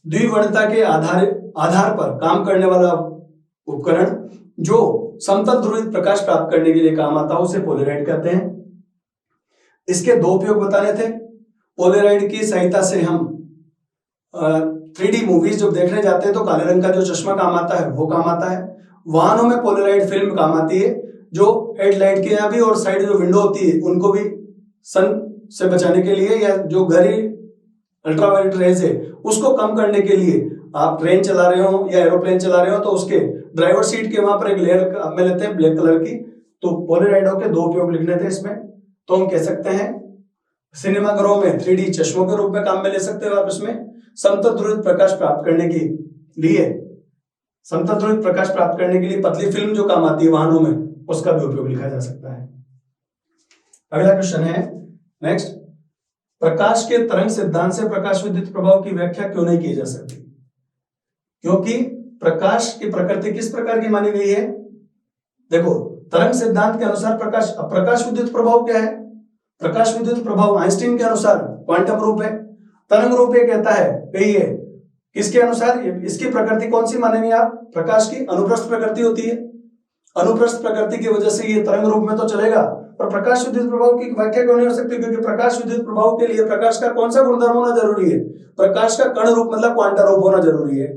द्विवर्णता के आधार पर काम करने वाला उपकरण जो समतल ध्रुवित प्रकाश प्राप्त करने के लिए काम आता है उसे पोलराइड कहते हैं। इसके दो उपयोग बताने थे। पोलराइड की सहायता से हम 3D मूवीज जब देखने जाते हैं तो काले रंग का जो चश्मा काम आता है वो काम आता है। वाहनों में पोलराइड फिल्म काम आती है, जो हेडलाइट के यहाँ भी और साइड जो विंडो होती है उनको भी सन से बचाने के लिए, या जो गहरी अल्ट्रावायलेट रेज है उसको कम करने के लिए। आप ट्रेन चला रहे हो या एरोप्लेन चला रहे हो तो उसके ड्राइवर सीट के वहां पर एक लेयर में लेते हैं ब्लैक कलर की। तो पोलराइडों के दो उपयोग लिखने थे इसमें। तो हम कह सकते हैं सिनेमाघरों में 3D चश्मों के रूप में काम में ले सकते हो आप इसमें। समतल ध्रुवित प्रकाश प्राप्त करने के लिए, समतल ध्रुवित प्रकाश प्राप्त करने के लिए पतली फिल्म जो काम आती है वाहनों में, उसका भी उपयोग लिखा जा सकता है। अगला क्वेश्चन है नेक्स्ट, प्रकाश के तरंग सिद्धांत से प्रकाश विद्युत प्रभाव की व्याख्या क्यों नहीं की जा सकती? क्योंकि प्रकाश की प्रकृति किस प्रकार की मानी गई है? देखो, तरंग सिद्धांत के अनुसार प्रकाश विद्युत प्रभाव क्या है? प्रकाश विद्युत प्रभाव आइंस्टीन के अनुसार क्वांटम रूप है। तरंग रूप ये कहता है कही है किसके अनुसार? इसकी प्रकृति कौन सी मानेंगे आप? प्रकाश की अनुप्रस्थ प्रकृति होती है। अनुप्रस्थ प्रकृति की वजह से ये तरंग रूप में तो चलेगा, पर प्रकाश विद्युत प्रभाव की व्याख्या क्यों नहीं हो सकती? क्योंकि प्रकाश विद्युत प्रभाव के लिए प्रकाश का कौन सा गुणधर्म होना जरूरी है? प्रकाश का कण रूप मतलब क्वांटा रूप होना जरूरी है।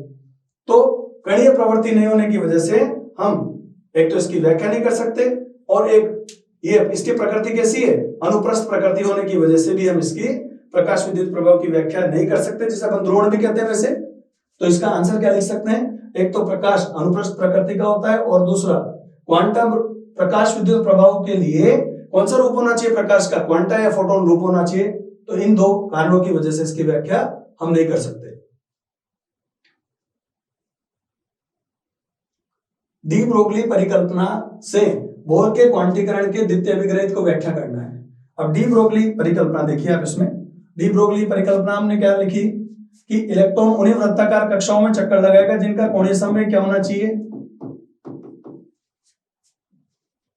तो कणीय प्रवृत्ति नहीं होने की वजह से हम एक तो इसकी व्याख्या नहीं कर सकते, और एक ये इसकी प्रकृति कैसी है? अनुप्रस्थ प्रकृति होने की वजह से भी हम इसकी प्रकाश विद्युत प्रभाव की व्याख्या नहीं कर सकते, जिसे अपन ध्रुवण भी कहते हैं वैसे। तो इसका आंसर क्या लिख सकते हैं? एक तो प्रकाश अनुप्रस्थ प्रकृति का होता है, और दूसरा क्वांटम प्रकाश विद्युत प्रभाव के लिए कौन सा रूप होना चाहिए प्रकाश का? क्वांटा या फोटोन रूप होना चाहिए। तो इन दो कारणों की वजह से इसकी व्याख्या हम नहीं कर सकते। डी ब्रोगली परिकल्पना से बोर के क्वांटीकरण के द्वितीय अभिग्रहित को व्याख्या करना है। अब डी ब्रोगली परिकल्पना देखिए आप इसमें। डी ब्रोगली परिकल्पना हमने क्या लिखी कि इलेक्ट्रॉन उन्हीं वृत्ताकार कक्षाओं में चक्कर लगाएगा जिनका कोणीय समय क्या होना चाहिए?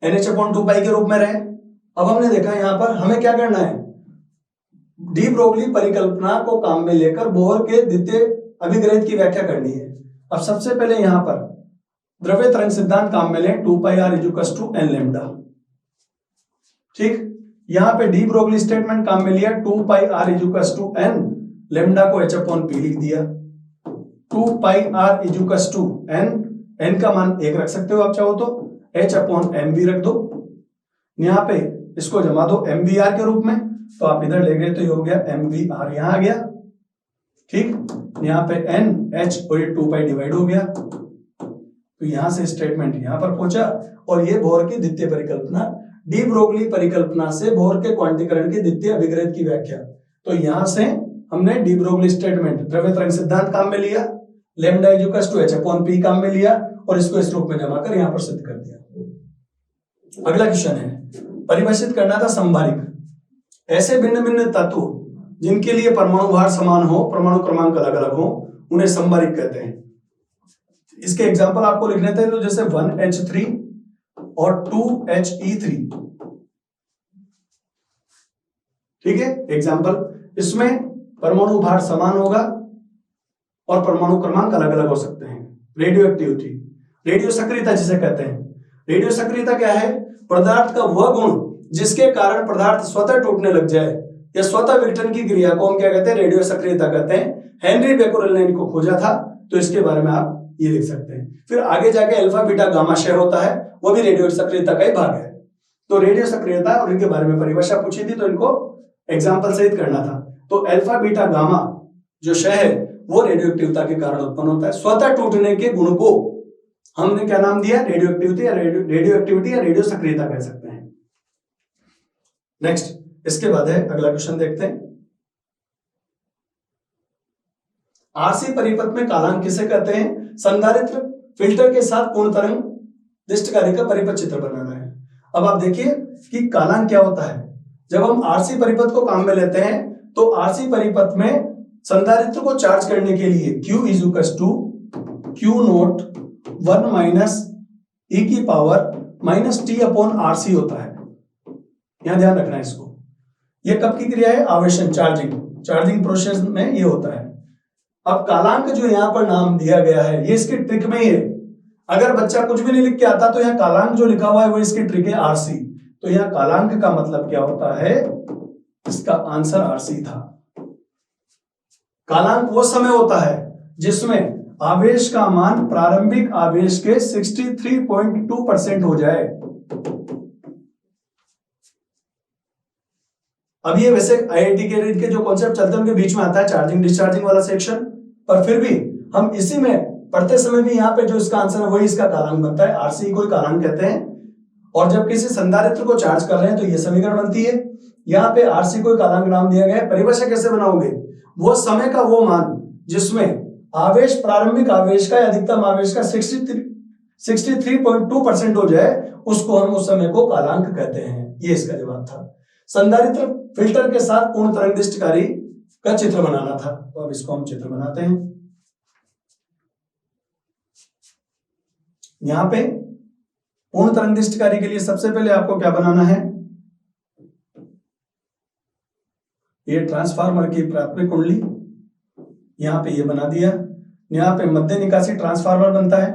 NH/2π के रूप में रहे। अब हमने देखा यहां पर हमें क्या करना है? डी ब्रोगली परिकल्पना को काम में लेकर बोर के द्वितीय अभिग्रहित की व्याख्या करनी है। अब सबसे पहले यहां पर द्रव्य तरंग सिद्धांत काम में लें, 2πr = n लैम्डा। ठीक, यहां पे डी ब्रोगली स्टेटमेंट काम में लिया, 2πr = n लैम्डा को h/p लिख दिया। 2πr = n का मान 1 रख सकते हो आप चाहो तो, h/m भी रख दो। यहाँ पे इसको जमा दो mvr के रूप में, तो आप इधर ले गए तो ये हो गया mvr, यहां आ गया। ठीक, यहाँ पे n h और ये 2π डिवाइड हो गया, तो यहां से स्टेटमेंट यहां पर पहुंचा। और ये बोर की द्वितीय परिकल्पना, डी ब्रोगली परिकल्पना से बोर के क्वांटीकरण की द्वितीय अभिग्रहित की व्याख्या। तो यहां से हमने डी ब्रोगली स्टेटमेंट द्रव्य तरंग सिद्धांत काम में लिया, लैम्डा = h/p काम में लिया, और इसको इस रूप में जमा कर यहां पर सिद्ध कर दिया। अगला क्वेश्चन है, परिभाषित करना था संभारिक। ऐसे भिन्न भिन्न तत्व जिनके लिए परमाणु भार समान हो, परमाणु क्रमांक अलग अलग हो, उन्हें संभारिक कहते हैं। इसके एग्जाम्पल आपको लिखने थे, तो जैसे 1H3 और 2He3। ठीक है, एग्जाम्पल, इसमें परमाणु भार समान होगा और परमाणु क्रमांक अलग अलग हो सकते हैं। रेडियो एक्टिविटी, रेडियो सक्रियता जिसे कहते हैं। रेडियो सक्रियता क्या है? पदार्थ का वह गुण जिसके कारण पदार्थ स्वतः टूटने लग जाए या स्वतः विघटन की क्रिया को हम क्या कहते हैं? रेडियो सक्रियता कहते हैं। हेनरी बेकरेल ने इनको खोजा था, तो इसके बारे में आप ये लिख सकते हैं। फिर आगे जाके अल्फा बीटा गामा क्षय होता है, वो भी रेडियो सक्रियता का ही भाग है। तो रेडियो सक्रियता और इनके बारे में परिभाषा पूछी थी, तो इनको एग्जाम्पल सहित करना था। तो अल्फा बीटा गामा जो क्षय है वो रेडियो एक्टिविता के कारण उत्पन्न होता है। स्वतः टूटने के गुण को हमने क्या नाम दिया? रेडियो एक्टिविटी या रेडियो सक्रियता कह सकते हैं। नेक्स्ट, इसके बाद है अगला क्वेश्चन देखते हैं। आरसी परिपथ में कालांक किसे कहते हैं? संधारित्र फिल्टर के साथ पूर्ण तरंग दृष्टिकारी का परिपथ चित्र बनाना है। अब आप देखिए कि कालांक क्या होता है। जब हम आरसी परिपथ को काम में लेते हैं तो आरसी परिपथ में संधारित्र को चार्ज करने के लिए Q = Q0 1 - e⁻⁻t/RC होता है। यहां ध्यान रखना है इसको। यह कब की क्रिया है? आवेशन, चार्जिंग प्रोसेस में ये होता है। अब कालांक जो यहां पर नाम दिया गया है, ये इसके ट्रिक में ही है। अगर बच्चा कुछ भी नहीं लिख के आता तो यहाँ कालांक जो लिखा हुआ है वो इसकी ट्रिक है आरसी। तो यहाँ कालांक का मतलब क्या होता है, इसका आंसर आरसी था। कालांक वो समय होता है जिसमें आवेश का मान प्रारंभिक आवेश के 63.2% हो जाए। अब ये वैसे आईआईटी के जो कॉन्सेप्ट चलते हैं उनके बीच में आता है चार्जिंग डिस्चार्जिंग वाला सेक्शन, पर फिर भी हम इसी में पढ़ते समय भी यहाँ पे जो इसका आंसर है वही इसका कालांक बनता है। आरसी को कालांक कहते हैं। और जब किसी संधारित्र को चार्ज कर रहे हैं तो ये समीकरण बनती है। यहाँ पे आरसी को कालांक नाम दिया गया है। परिभाषा कैसे बनाओगे, वो समय का वो मान जिसमें आवेश प्रारंभिक आवेश का अधिकतम आवेश का 63.2% हो जाए उसको हम उस समय को कालांक कहते हैं। ये इसका जवाब था। संधारित्र फिल्टर के साथ पूर्ण तरंगदिष्टकारी का चित्र बनाना था, तो अब इसको हम चित्र बनाते हैं। यहां पे पूर्ण तरंगदिष्टकारी के लिए सबसे पहले आपको क्या बनाना है, ये ट्रांसफार्मर की प्राथमिक कुंडली यहां पे ये बना दिया। यहां पे मध्य निकासी ट्रांसफार्मर बनता है।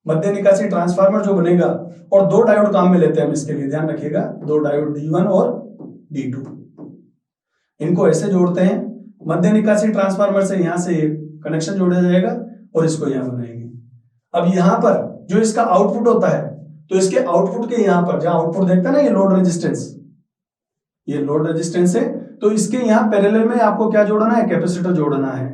मध्य निकासी ट्रांसफार्मर जो बनेगा, और दो डायोड काम में लेते हैं हम, इसके लिए ध्यान रखिएगा, दो डायोड D1 और D2, इनको ऐसे जोड़ते हैं। मध्य निकासी ट्रांसफार्मर से यहां से कनेक्शन जोड़ा जाएगा और इसको यहां बनाएंगे। अब यहां पर जो इसका आउटपुट होता है, तो इसके आउटपुट के यहां पर जहां आउटपुट देखते हैं ना, ये लोड रेजिस्टेंस, ये लोड रेजिस्टेंस है, तो इसके यहां पैरेलल में आपको क्या जोड़ना है, कैपेसिटर जोड़ना है।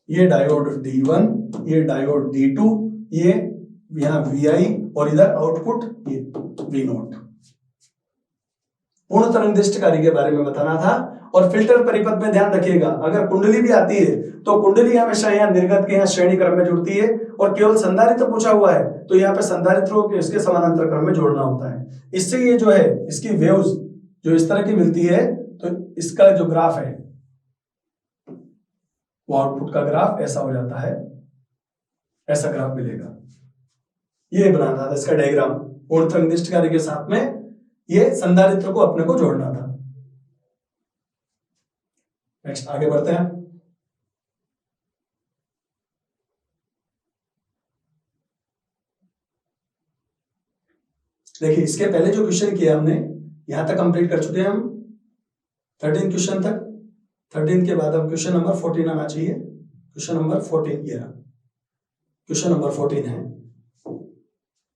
ये डायोड D1, ये डायोड D2, ये यहां VI और इधर आउटपुट ये V0। पूर्ण तरंगदिष्टकारी के बारे में बताना था। और फिल्टर परिपथ में ध्यान रखिएगा, अगर कुंडली भी आती है तो कुंडली हमेशा यहाँ निर्गत के यहाँ श्रेणी क्रम में जुड़ती है, और केवल संधारित्र पूछा हुआ है तो यहाँ पे संधारित्रों के इसके समानांतर क्रम में जोड़ना होता है। इससे ये जो है इसकी वेव्स जो इस तरह की मिलती है, तो इसका जो ग्राफ है वो आउटपुट का ग्राफ ऐसा हो जाता है, ऐसा ग्राफ मिलेगा। ये बनाना था इसका डायग्राम। पूर्ण तरंगदिष्टकारी के साथ में ये संधारित्र को अपने को जोड़ना था। नेक्स्ट आगे बढ़ते हैं। देखिए इसके पहले जो क्वेश्चन किया हमने यहां तक कंप्लीट कर चुके हैं हम 13 क्वेश्चन तक। 13 के बाद अब क्वेश्चन नंबर 14 आना चाहिए। क्वेश्चन नंबर 14 ये रहा। क्वेश्चन नंबर 14 है,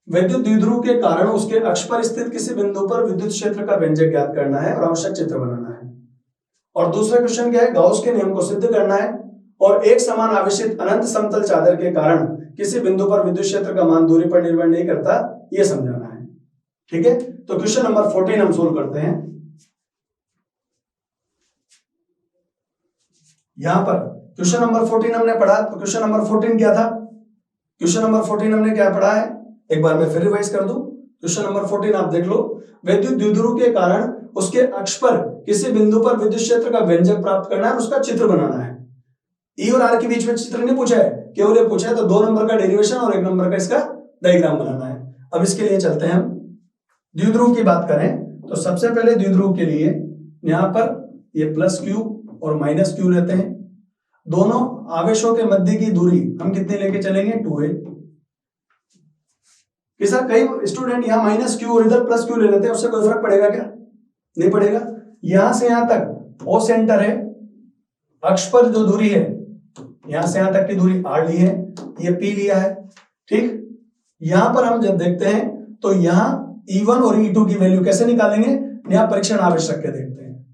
विद्युत द्विध्रुव के कारण उसके अक्ष पर स्थित किसी बिंदु पर विद्युत क्षेत्र का व्यंजक ज्ञात करना है और आवश्यक चित्र बनाना है। और दूसरा क्वेश्चन क्या है, गाउस के नियम को सिद्ध करना है और एक समान आवेशित अनंत समतल चादर के कारण किसी बिंदु पर विद्युत क्षेत्र का मान दूरी पर निर्भर नहीं करता, यह समझाना है। ठीक है, तो क्वेश्चन नंबर 14 हम सोल्व करते हैं। यहां पर क्वेश्चन नंबर 14 हमने पढ़ा, तो क्वेश्चन नंबर 14 क्या था, क्वेश्चन नंबर 14 हमने क्या पढ़ा है, एक बार मैं फिर रिवाइज कर दूं। क्वेश्चन नंबर 14 आप देख लो, विद्युत द्विध्रुव के कारण उसके अक्ष पर किसी बिंदु पर विद्युत क्षेत्र का व्यंजक प्राप्त करना है और उसका चित्र बनाना है। ई और आर के बीच में चित्र नहीं पूछा है, केवल ये पूछा है, तो 2 नंबर का डेरिवेशन और 1 नंबर का इसका डायग्राम बनाना है। अब इसके लिए चलते हैं हम। द्विध्रुव की बात करें तो सबसे पहले द्विध्रुव के लिए यहां पर ये प्लस क्यू और माइनस क्यू लेते हैं। दोनों आवेशों के मध्य की दूरी हम कितनी लेके चलेंगे, 2a। किसा कई स्टूडेंट यहां माइनस क्यू और इधर प्लस क्यू ले लेते हैं, उससे कोई फर्क पड़ेगा क्या, नहीं पड़ेगा। यहां से यहां तक ओ सेंटर है, अक्ष पर जो दूरी है यहां से यहां तक की दूरी r ली है, ये p लिया है। ठीक, यहां पर हम जब देखते हैं तो यहां E1 और E2 की वैल्यू कैसे निकालेंगे, यहां परीक्षण आवेश रख के देखते हैं।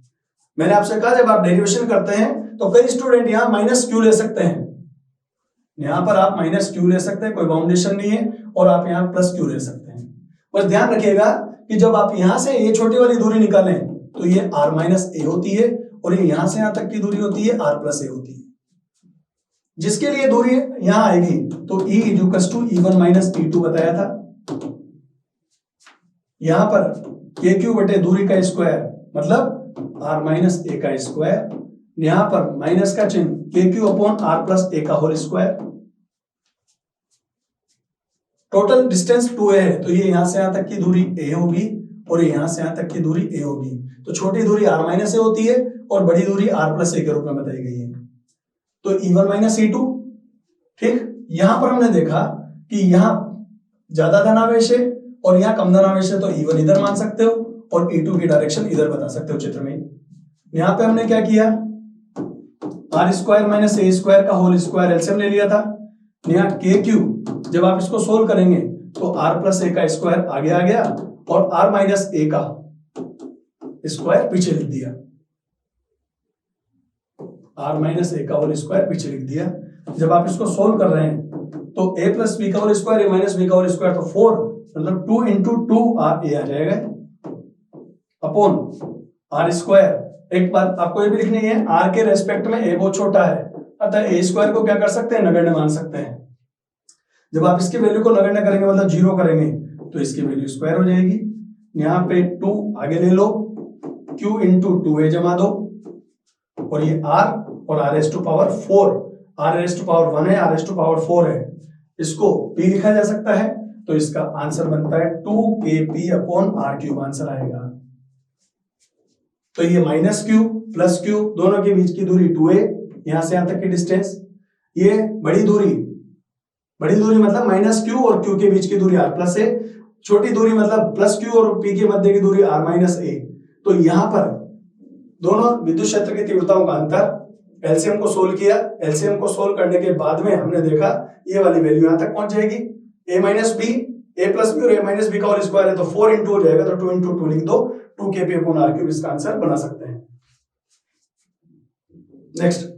मैंने आपसे कहा जब आप डेरिवेशन करते हैं तो कई स्टूडेंट यहां माइनस क्यू ले सकते हैं, यहां पर आप माइनस क्यू ले सकते हैं, कोई बाउंडेशन नहीं है, और आप यहां प्लस क्यू ले सकते हैं। बस ध्यान रखिएगा कि जब आप यहां से ये छोटी वाली दूरी निकालें तो ये r माइनस ए होती है, और ये यहां से यहां तक की दूरी होती है r प्लस ए होती है। जिसके लिए दूरी यहां आएगी तो E equals to E1 minus E2 बताया था। यहां पर KQ बटे दूरी का स्क्वायर मतलब r माइनस ए का स्क्वायर, यहां पर माइनस का चिन्ह KQ अपॉन r प्लस ए का whole square. Total distance 2a है, तो ये यहां से यहां तक की दूरी a होगी और यहां से यहां तक की दूरी a होगी। तो छोटी दूरी r माइनस ए होती है और बड़ी दूरी r प्लस ए के रूप में बताई गई है। तो E1 माइनस E2। ठीक, यहां पर हमने देखा कि यहां ज्यादा धनावेश है और यहां कम धनावेश है, तो E1 इधर मान सकते हो और E2 की डायरेक्शन इधर बता सकते हो चित्र में। यहां पे हमने क्या किया, R square minus A square का होल स्क्वायर एलसीएम ले लिया था। यहाँ के क्यू जब आप इसको सोल्व करेंगे तो आर प्लस ए का स्क्वायर आगे आ गया और आर माइनस ए का स्क्वायर पीछे लिख दिया, आर माइनस ए का होल स्क्वायर पीछे लिख दिया। जब आप इसको सोल्व कर रहे हैं तो ए प्लस बी का होल स्क्वायर, ए माइनस बी का होल स्क्वायर, तो 4 मतलब 2 इंटू 2 आर ए आ जाएगा अपॉन आर स्क्वायर। एक बात आपको ये भी लिखनी है, आर के रेस्पेक्ट में ए बहुत छोटा है, अतः ए स्क्वायर को क्या कर सकते हैं, नगण्य मान सकते हैं। जब आप इसकी वैल्यू को नगण्य करेंगे मतलब 0 करेंगे तो इसकी वैल्यू स्क्वायर हो जाएगी। यहाँ पे 2 आगे ले लो, q इंटू 2a जमा दो, और ये r और r raise to power 4, r raise to power 1 है, r रेज़ टू पावर 4 है, इसको p लिखा जा सकता है। तो इसका आंसर बनता है 2kp upon r cube answer आएगा। तो ये माइनस q प्लस q दोनों के बीच की दूरी 2a, यहां से यहां तक की डिस्टेंस, ये बड़ी दूरी मतलब माइनस q और q के बीच की दूरी r प्लस a, छोटी दूरी मतलब प्लस q और p के मध्य की दूरी r माइनस a। तो यहां पर दोनों विद्युत क्षेत्र की तीव्रताओं का अंतर, एलसीएम को सोल्व किया, एलसीएम को सोल्व करने के बाद में हमने देखा ये वाली वैल्यू यहां तक पहुंच जाएगी, a minus B, a plus B और a माइनस बी का होल स्क्वायर है तो 4 इंटू हो जाएगा, तो 2 इंटू 2 लिख दो, 2kp अपॉन r क्यूब इसका आंसर बना सकते हैं। नेक्स्ट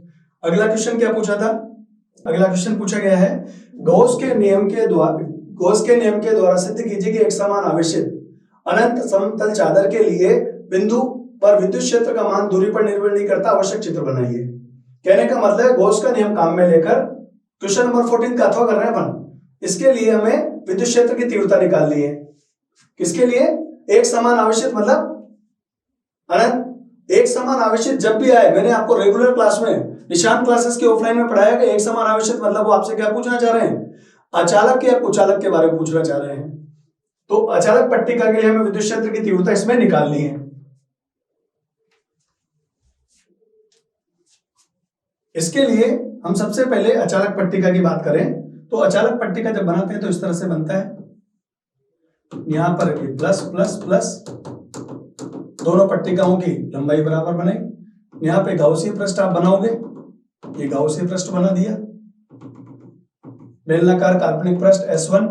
अगला क्वेश्चन क्या पूछा था, अगला क्वेश्चन पूछा गया है गॉस के नियम के द्वारा सिद्ध कीजिए कि एक समान आवेशित अनंत समतल चादर के लिए बिंदु पर विद्युत क्षेत्र का मान दूरी पर निर्भर नहीं करता, आवश्यक चित्र बनाइए। कहने का मतलब है गॉस का नियम काम में लेकर क्वेश्चन नंबर 14 का अथवा कर रहे हैं अपन। इसके लिए हमें विद्युत क्षेत्र की तीव्रता निकालनी है। किसके लिए, एक समान आवेशित मतलब अनंत। एक समान आवेशित जब भी आए, मैंने आपको रेगुलर क्लास में, निशान क्लासेस के ऑफलाइन में पढ़ाया कि एक समान आवेशित मतलब वो आपसे क्या पूछना चाह रहे हैं, अचालक या कुचालक के बारे में पूछना चाह रहे हैं। तो अचालक पट्टिका के लिए हमें विद्युत क्षेत्र की तीव्रता इसमें निकालनी है। इसके लिए हम सबसे पहले अचालक पट्टिका की बात करें तो अचालक पट्टिका जब बनाते हैं तो इस तरह से बनता है, यहां पर प्लस प्लस प्लस, दोनों पट्टिकाओं की लंबाई बराबर बने। यहां पे गाउसीय पृष्ठ आप बनाओगे, ये गाउसीय पृष्ठ बना दिया, बेलनाकार काल्पनिक पृष्ठ S1,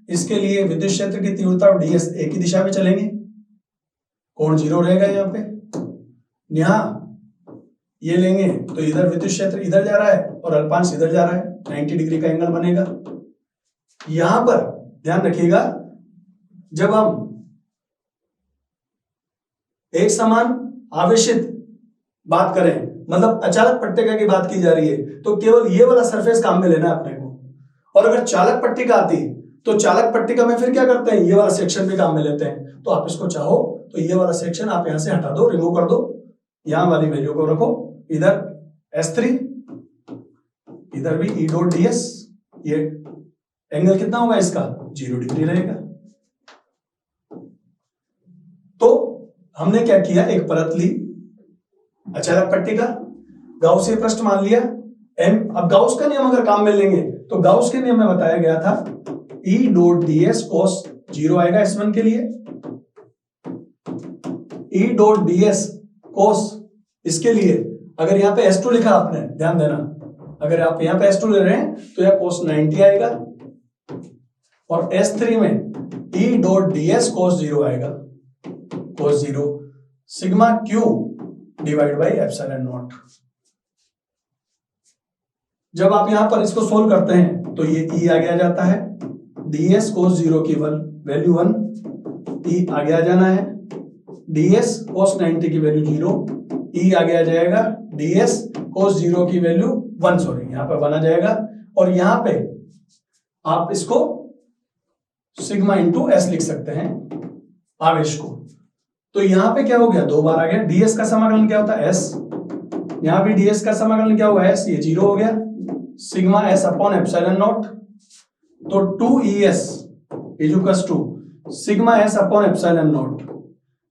इसके लिए विद्युत क्षेत्र की तीव्रता और ds एक ही दिशा में चलेंगे, कोण 0 रहेगा। यहाँ पे यहां ये लेंगे तो इधर विद्युत क्षेत्र इधर जा रहा है और अल्पांश इधर जा रहा है, 90 डिग्री का एंगल बनेगा। यहां पर ध्यान रखिएगा, जब हम एक समान आवेशित बात करें मतलब अचालक पट्टिका की बात की जा रही है तो केवल ये वाला सरफेस काम में लेना है अपने को। और अगर चालक पट्टिका आती तो चालक पट्टिका में फिर क्या करते हैं, ये वाला सेक्शन भी काम में लेते हैं। तो आप इसको चाहो तो ये वाला सेक्शन आप यहां से हटा दो, रिमूव कर दो, यहां वाली वैल्यू को रखो, इधर S3, इधर भी E डॉट ds, ये एंगल कितना होगा इसका, 0 डिग्री रहेगा। तो हमने क्या किया, एक परत ली, अचालक पट्टिका, गाउसीय पृष्ठ मान लिया m। अब गाउस का नियम अगर काम में लेंगे तो गाउस के नियम में बताया गया था E डॉट ds cos 0 आएगा S1 के लिए, E डॉट ds cos, इसके लिए अगर यहाँ पे S2 लिखा आपने, ध्यान देना, अगर आप यहाँ पे S2 ले रहे हैं तो यह cos 90 आएगा, और S3 में E डॉट ds cos 0 आएगा, cos 0 sigma Q divide by epsilon not. जब आप यहां पर इसको सोल्व करते हैं तो ये E आ गया जाता है, ds cos 0 की वैल्यू 1, E आगे आ जाना है, ds cos 90 की वैल्यू 0, E आगे आ जाएगा, ds cos 0 की वैल्यू 1, सॉरी यहाँ पर 1 आ जाएगा, और यहाँ पे आप इसको सिग्मा इंटू s लिख सकते हैं आवेश को। तो यहाँ पे क्या हो गया, 2 बार आ गया, ds का समाकलन क्या होता है s, यहाँ भी ds का समाकलन क्या होगा s, ये 0 हो गया, sigma s upon epsilon naught, तो 2es equals to sigma s upon epsilon naught,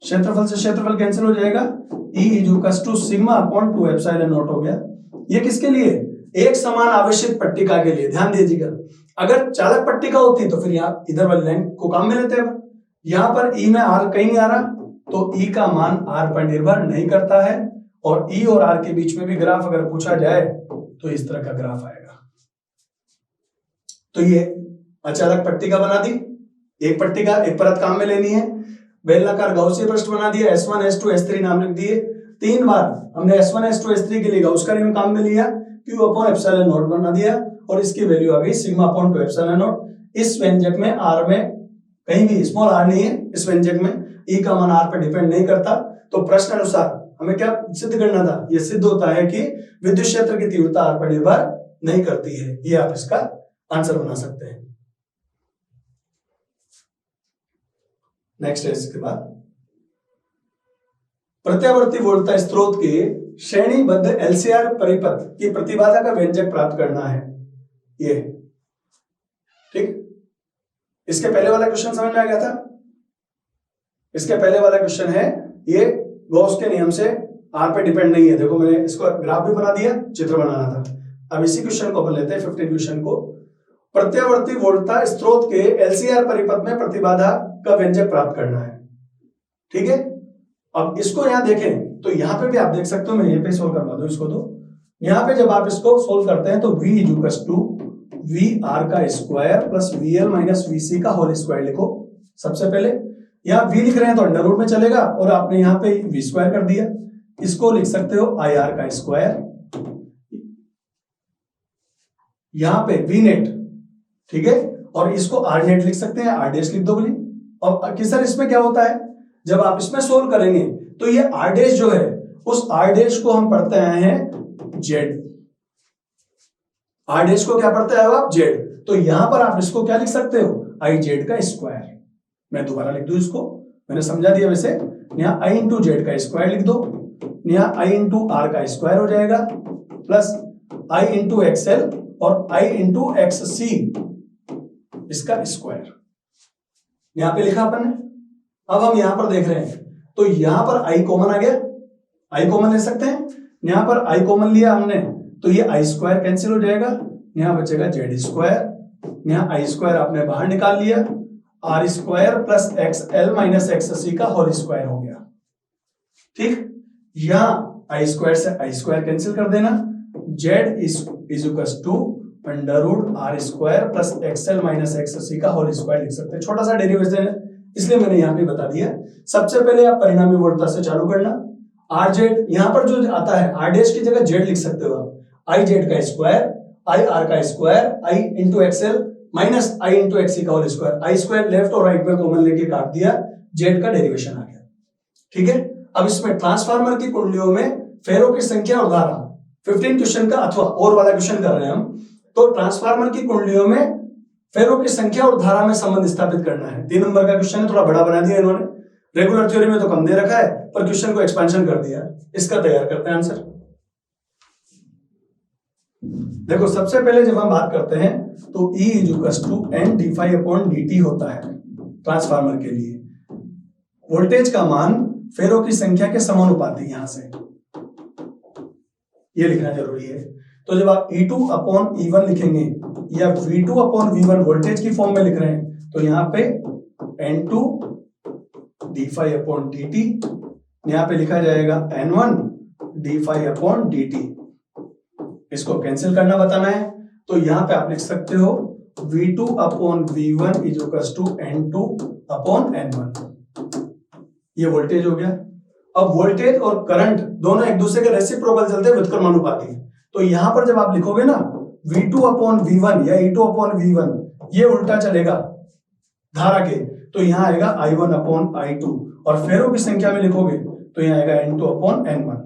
क्षेत्रफल से क्षेत्रफल कैंसिल हो जाएगा, E equals to sigma upon 2 epsilon naught हो गया। ये किसके लिए, एक समान आवेशित पट्टिका के लिए ध्यान दीजिएगा, अगर चालक पट्टिका होती तो फिर यहाँ इधर वाली लाइन को काम में लेते हैं। यहाँ पर ई में आर कहीं नहीं आ रहा, तो ई का मान आर पर निर्भर नहीं करता है, और ई और आर के बीच में भी ग्राफ अगर पूछा जाए तो इस तरह का ग्राफ आएगा। तो ये अचालक पट्टिका बना दी, एक पट्टिका एक परत काम में लेनी है। बेलनाकार गौसीय पृष्ठ बना दिया, S1 S2 S3 नाम लिख दिए। 3 बार हमने S1 S2 S3 के लिए गौस का नियम काम में लिया, Q अपॉन एप्सिलॉन नॉट बना दिया, और इसकी वैल्यू आ गई सिग्मा अपॉन 2 एप्सिलॉन नॉट। इस व्यंजक में आर में कहीं भी स्मॉल आर नहीं है, इस व्यंजक में ई का मान आर पर डिपेंड नहीं करता। तो प्रश्न अनुसार हमें क्या सिद्ध करना था, यह सिद्ध होता है कि विद्युत क्षेत्र की तीव्रता आर पर निर्भर नहीं करती है। ये आप इसका आंसर बना सकते हैं। नेक्स्ट है इसके बाद, प्रत्यावर्ती वोल्टता स्रोत के श्रेणीबद्ध एलसीआर परिपथ की प्रतिबाधा का व्यंजक प्राप्त करना है। ये ठीक, इसके पहले वाला क्वेश्चन समझ में आ गया था। इसके पहले वाला क्वेश्चन है, ये गॉस के नियम से आर पे डिपेंड नहीं है। देखो मैंने इसको ग्राफ भी बना दिया, चित्र बनाना था। अब इसी क्वेश्चन को अपन लेते हैं 15 क्वेश्चन को। प्रत्यावर्ती वोल्टता स्रोत के एलसीआर परिपथ में प्रतिबाधा का व्यंजक प्राप्त करना है। ठीक है, अब इसको यहां देखें तो यहां पे भी आप देख सकते हो, मैं यहां पे सोल्व करवा दूं इसको। तो यहां पे जब आप इसको सोल्व करते हैं तो v equals to V R का square plus V L minus V C का होल स्क्वायर लिखो। सबसे पहले यहाँ v लिख रहे हैं तो अंडर रूट में चलेगा, और आपने यहाँ पे v स्क्वायर कर दिया। इसको लिख सकते हो आई आर का स्क्वायर, यहाँ पे वी नेट, ठीक है, और इसको आर नेट लिख सकते हैं, आर डैश लिख दो बोली। और किसर इसमें क्या होता है, जब आप इसमें सोल्व करेंगे तो ये आर डैश जो है, उस आर डैश को हम पढ़ते आए हैं जेड। आर डैश को क्या पढ़ते आए हो आप, जेड। तो यहां पर आप इसको क्या लिख सकते हो, आई जेड का स्क्वायर। मैं दोबारा लिख दूं इसको, मैंने समझा दिया वैसे। यहाँ आई इंटू जेड का स्क्वायर लिख दो, यहाँ आई इंटू आर का स्क्वायर हो जाएगा, प्लस आई इंटू एक्सएल और आई इंटू एक्स सी इसका स्क्वायर यहां पे लिखा अपन ने। अब हम यहां पर देख रहे हैं तो यहां पर आई कॉमन आ गया, आई कॉमन ले सकते हैं। यहां पर आई कॉमन लिया हमने तो ये आई स्क्वायर कैंसिल हो जाएगा, यहां बचेगा जेड स्क्वायर। यहां आई स्क्वायर आपने बाहर निकाल लिया, R square plus X L minus X C का होल स्क्वायर हो गया। ठीक, यहां आई स्क्वायर से आई स्क्वायर कैंसिल कर देना, Z is equals to under root R square plus XL minus X C का होल स्क्वायर लिख सकते हैं। छोटा सा डेरिवेशन है इसलिए मैंने यहां पे बता दिया। सबसे पहले आप परिणामी वोल्टता से चालू करना, आर जेड यहां पर जो आता है आर डैश की जगह जेड लिख सकते हो आप, आई जेड का स्क्वायर, आई आर का स्क्वायर, आई इंटू एक्सएल माइनस आई इंटू एक्स सी का होल स्क्वायर। आई स्क्वायर लेफ्ट और राइट में कॉमन लेके काट दिया, जेड का डेरिवेशन आ गया। ठीक है, अब इसमें ट्रांसफार्मर की कुंडलियों में फेरों की संख्या और धारा 15 क्वेश्चन का अथवा और वाला क्वेश्चन कर रहे हैं हम। तो ट्रांसफार्मर की कुंडलियों में फेरों की संख्या और धारा में संबंध स्थापित करना है। 3 नंबर का क्वेश्चन है, थोड़ा बड़ा बना दिया इन्होंने। रेगुलर थ्योरी में तो कम दे रखा है, पर क्वेश्चन को एक्सपेंशन कर दिया। इसका तैयार करते हैं आंसर। देखो सबसे पहले जब हम बात करते हैं तो E equals to N D phi upon D T होता है ट्रांसफार्मर के लिए। वोल्टेज का मान फेरों की संख्या के समानुपाती, यहां से ये लिखना जरूरी है। तो जब आप E2 अपॉन E1 लिखेंगे या V2 अपॉन V1 वोल्टेज की फॉर्म में लिख रहे हैं तो यहाँ पे N2 d5 अपॉन dt, यहाँ पे लिखा जाएगा N1 d5 अपॉन dt। इसको कैंसिल करना बताना है तो यहाँ पे आप लिख सकते हो V2 upon V1 is equals to N2 upon N1। ये वोल्टेज हो गया। अब वोल्टेज और करंट दोनों एक दूसरे के रेसिप्रोकल चलते हैं, व्युत्क्रमानुपाती। तो यहां पर जब आप लिखोगे ना V2 अपॉन V1 या E2 अपॉन V1, ये उल्टा चलेगा धारा के, तो यहां आएगा I1 अपॉन I2, और फेरों की संख्या में लिखोगे तो यहां आएगा N2 अपॉन N1।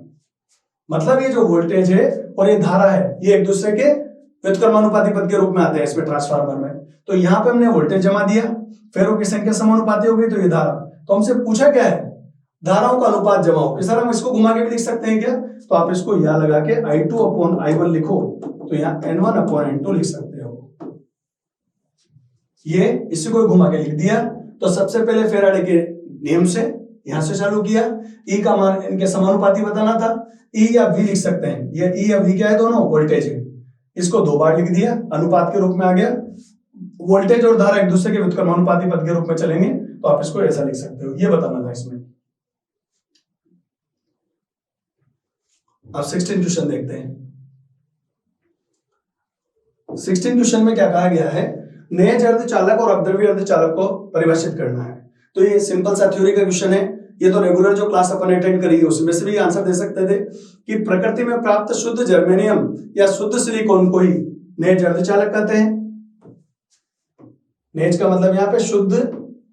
मतलब ये जो वोल्टेज है और ये धारा है ये एक दूसरे के व्युत्क्रमानुपाती पद के रूप में आते हैं इसमें ट्रांसफार्मर में। तो यहां पे हमने वोल्टेज जमा दिया, फेरों की संख्या समानुपाती हो गई, तो ये धारा। तो हमसे पूछा क्या है, धाराओं का अनुपात जमाओ। किस तरह हम इसको घुमा के भी लिख सकते हैं क्या, तो आप इसको यहां लगा के I2 अपॉन I1 लिखो तो यहाँ N1 अपॉन N2 लिख सकते हो। ये इसी को घुमा के लिख दिया। तो सबसे पहले फेराडे के नियम से यहां से चालू किया, E का मान इनके समानुपाती बताना था। E या V लिख सकते हैं, ये E या V क्या है, दोनों वोल्टेज है। इसको 2 बार लिख दिया, अनुपात के रूप में आ गया। वोल्टेज और धारा एक दूसरे के व्युत्क्रमानुपाती पद के रूप में चलेंगे, तो आप इसको ऐसा लिख सकते हो, ये बताना था इसमें। अब 16 क्वेश्चन देखते हैं। 16 क्वेश्चन में क्या कहा गया है, नेज अर्धचालक और अपद्रव्य अर्धचालक को परिभाषित करना है। तो ये सिंपल सा थ्योरी का क्वेश्चन है, ये तो रेगुलर जो क्लास अपन अटेंड करी है उसमें से भी आंसर दे सकते थे कि प्रकृति में प्राप्त शुद्ध जर्मेनियम या शुद्ध सिलिकॉन को ही नेज अर्धचालक कहते हैं। नेज का मतलब यहाँ पे शुद्ध,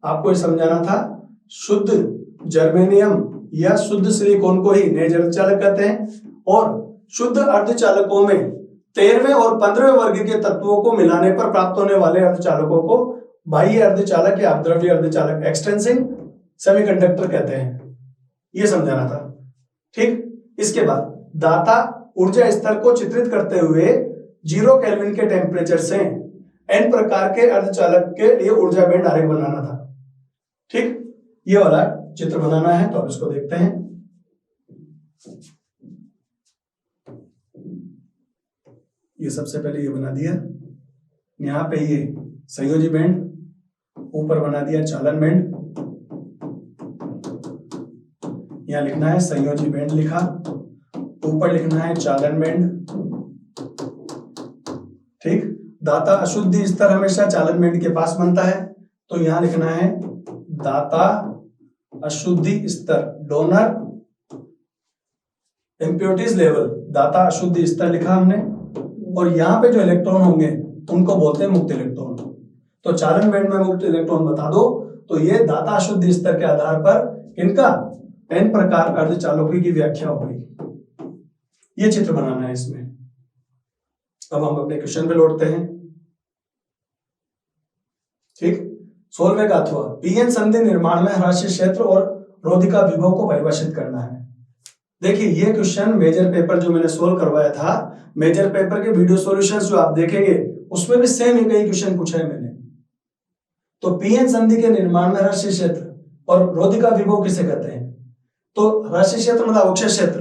आपको ये समझाना था, शुद्ध जर्मेनियम या शुद्ध सिलिकॉन को ही नेज अर्धचालक कहते हैं। और शुद्ध अर्धचालकों में 13वें और 15वें वर्ग के तत्वों को मिलाने पर प्राप्त होने वाले अर्धचालकों को बाह्य अर्धचालक या अपद्रव्य अर्धचालक एक्सटेंसिंग सेमीकंडक्टर कहते हैं, ये समझाना था। ठीक, इसके बाद दाता ऊर्जा स्तर को चित्रित करते हुए 0 केल्विन के टेम्परेचर से n प्रकार के अर्धचालक के लिए ऊर्जा बैंड आरेख बनाना था। ठीक, ये वाला चित्र बनाना है, तो अब इसको देखते हैं। ये सबसे पहले ये बना दिया, यहाँ पे ये संयोजी बैंड, ऊपर बना दिया चालन बैंड, यहाँ लिखना है संयोजी बैंड लिखा, ऊपर लिखना है चालन बैंड। ठीक, दाता अशुद्धि स्तर हमेशा चालन बैंड के पास बनता है, तो यहां लिखना है दाता अशुद्धि स्तर, डोनर इम्प्योरिटीज लेवल, दाता अशुद्धि स्तर लिखा हमने। और यहाँ पे जो इलेक्ट्रॉन होंगे उनको बोलते हैं मुक्त इलेक्ट्रॉन। तो चालन बैंड में मुक्त इलेक्ट्रॉन बता दो, तो ये दाता अशुद्धि स्तर के आधार पर इनका n प्रकार अर्धचालकों की व्याख्या होगी। ये चित्र बनाना है इसमें। अब हम अपने क्वेश्चन पे लौटते हैं। ठीक, 16वें का अथवा पीएन संधि निर्माण में ह्रासीय क्षेत्र और रोधिका विभव को परिभाषित करना है। देखिए, ये क्वेश्चन मेजर पेपर जो मैंने सोल्व करवाया था, मेजर पेपर के वीडियो सॉल्यूशंस जो आप देखेंगे उसमें भी सेम ही कई क्वेश्चन पूछा है मैंने। तो पीएन संधि के निर्माण में ह्रासीय क्षेत्र और रोधिका विभव किसे कहते हैं? तो ह्रासीय क्षेत्र मतलब अवक्षय क्षेत्र।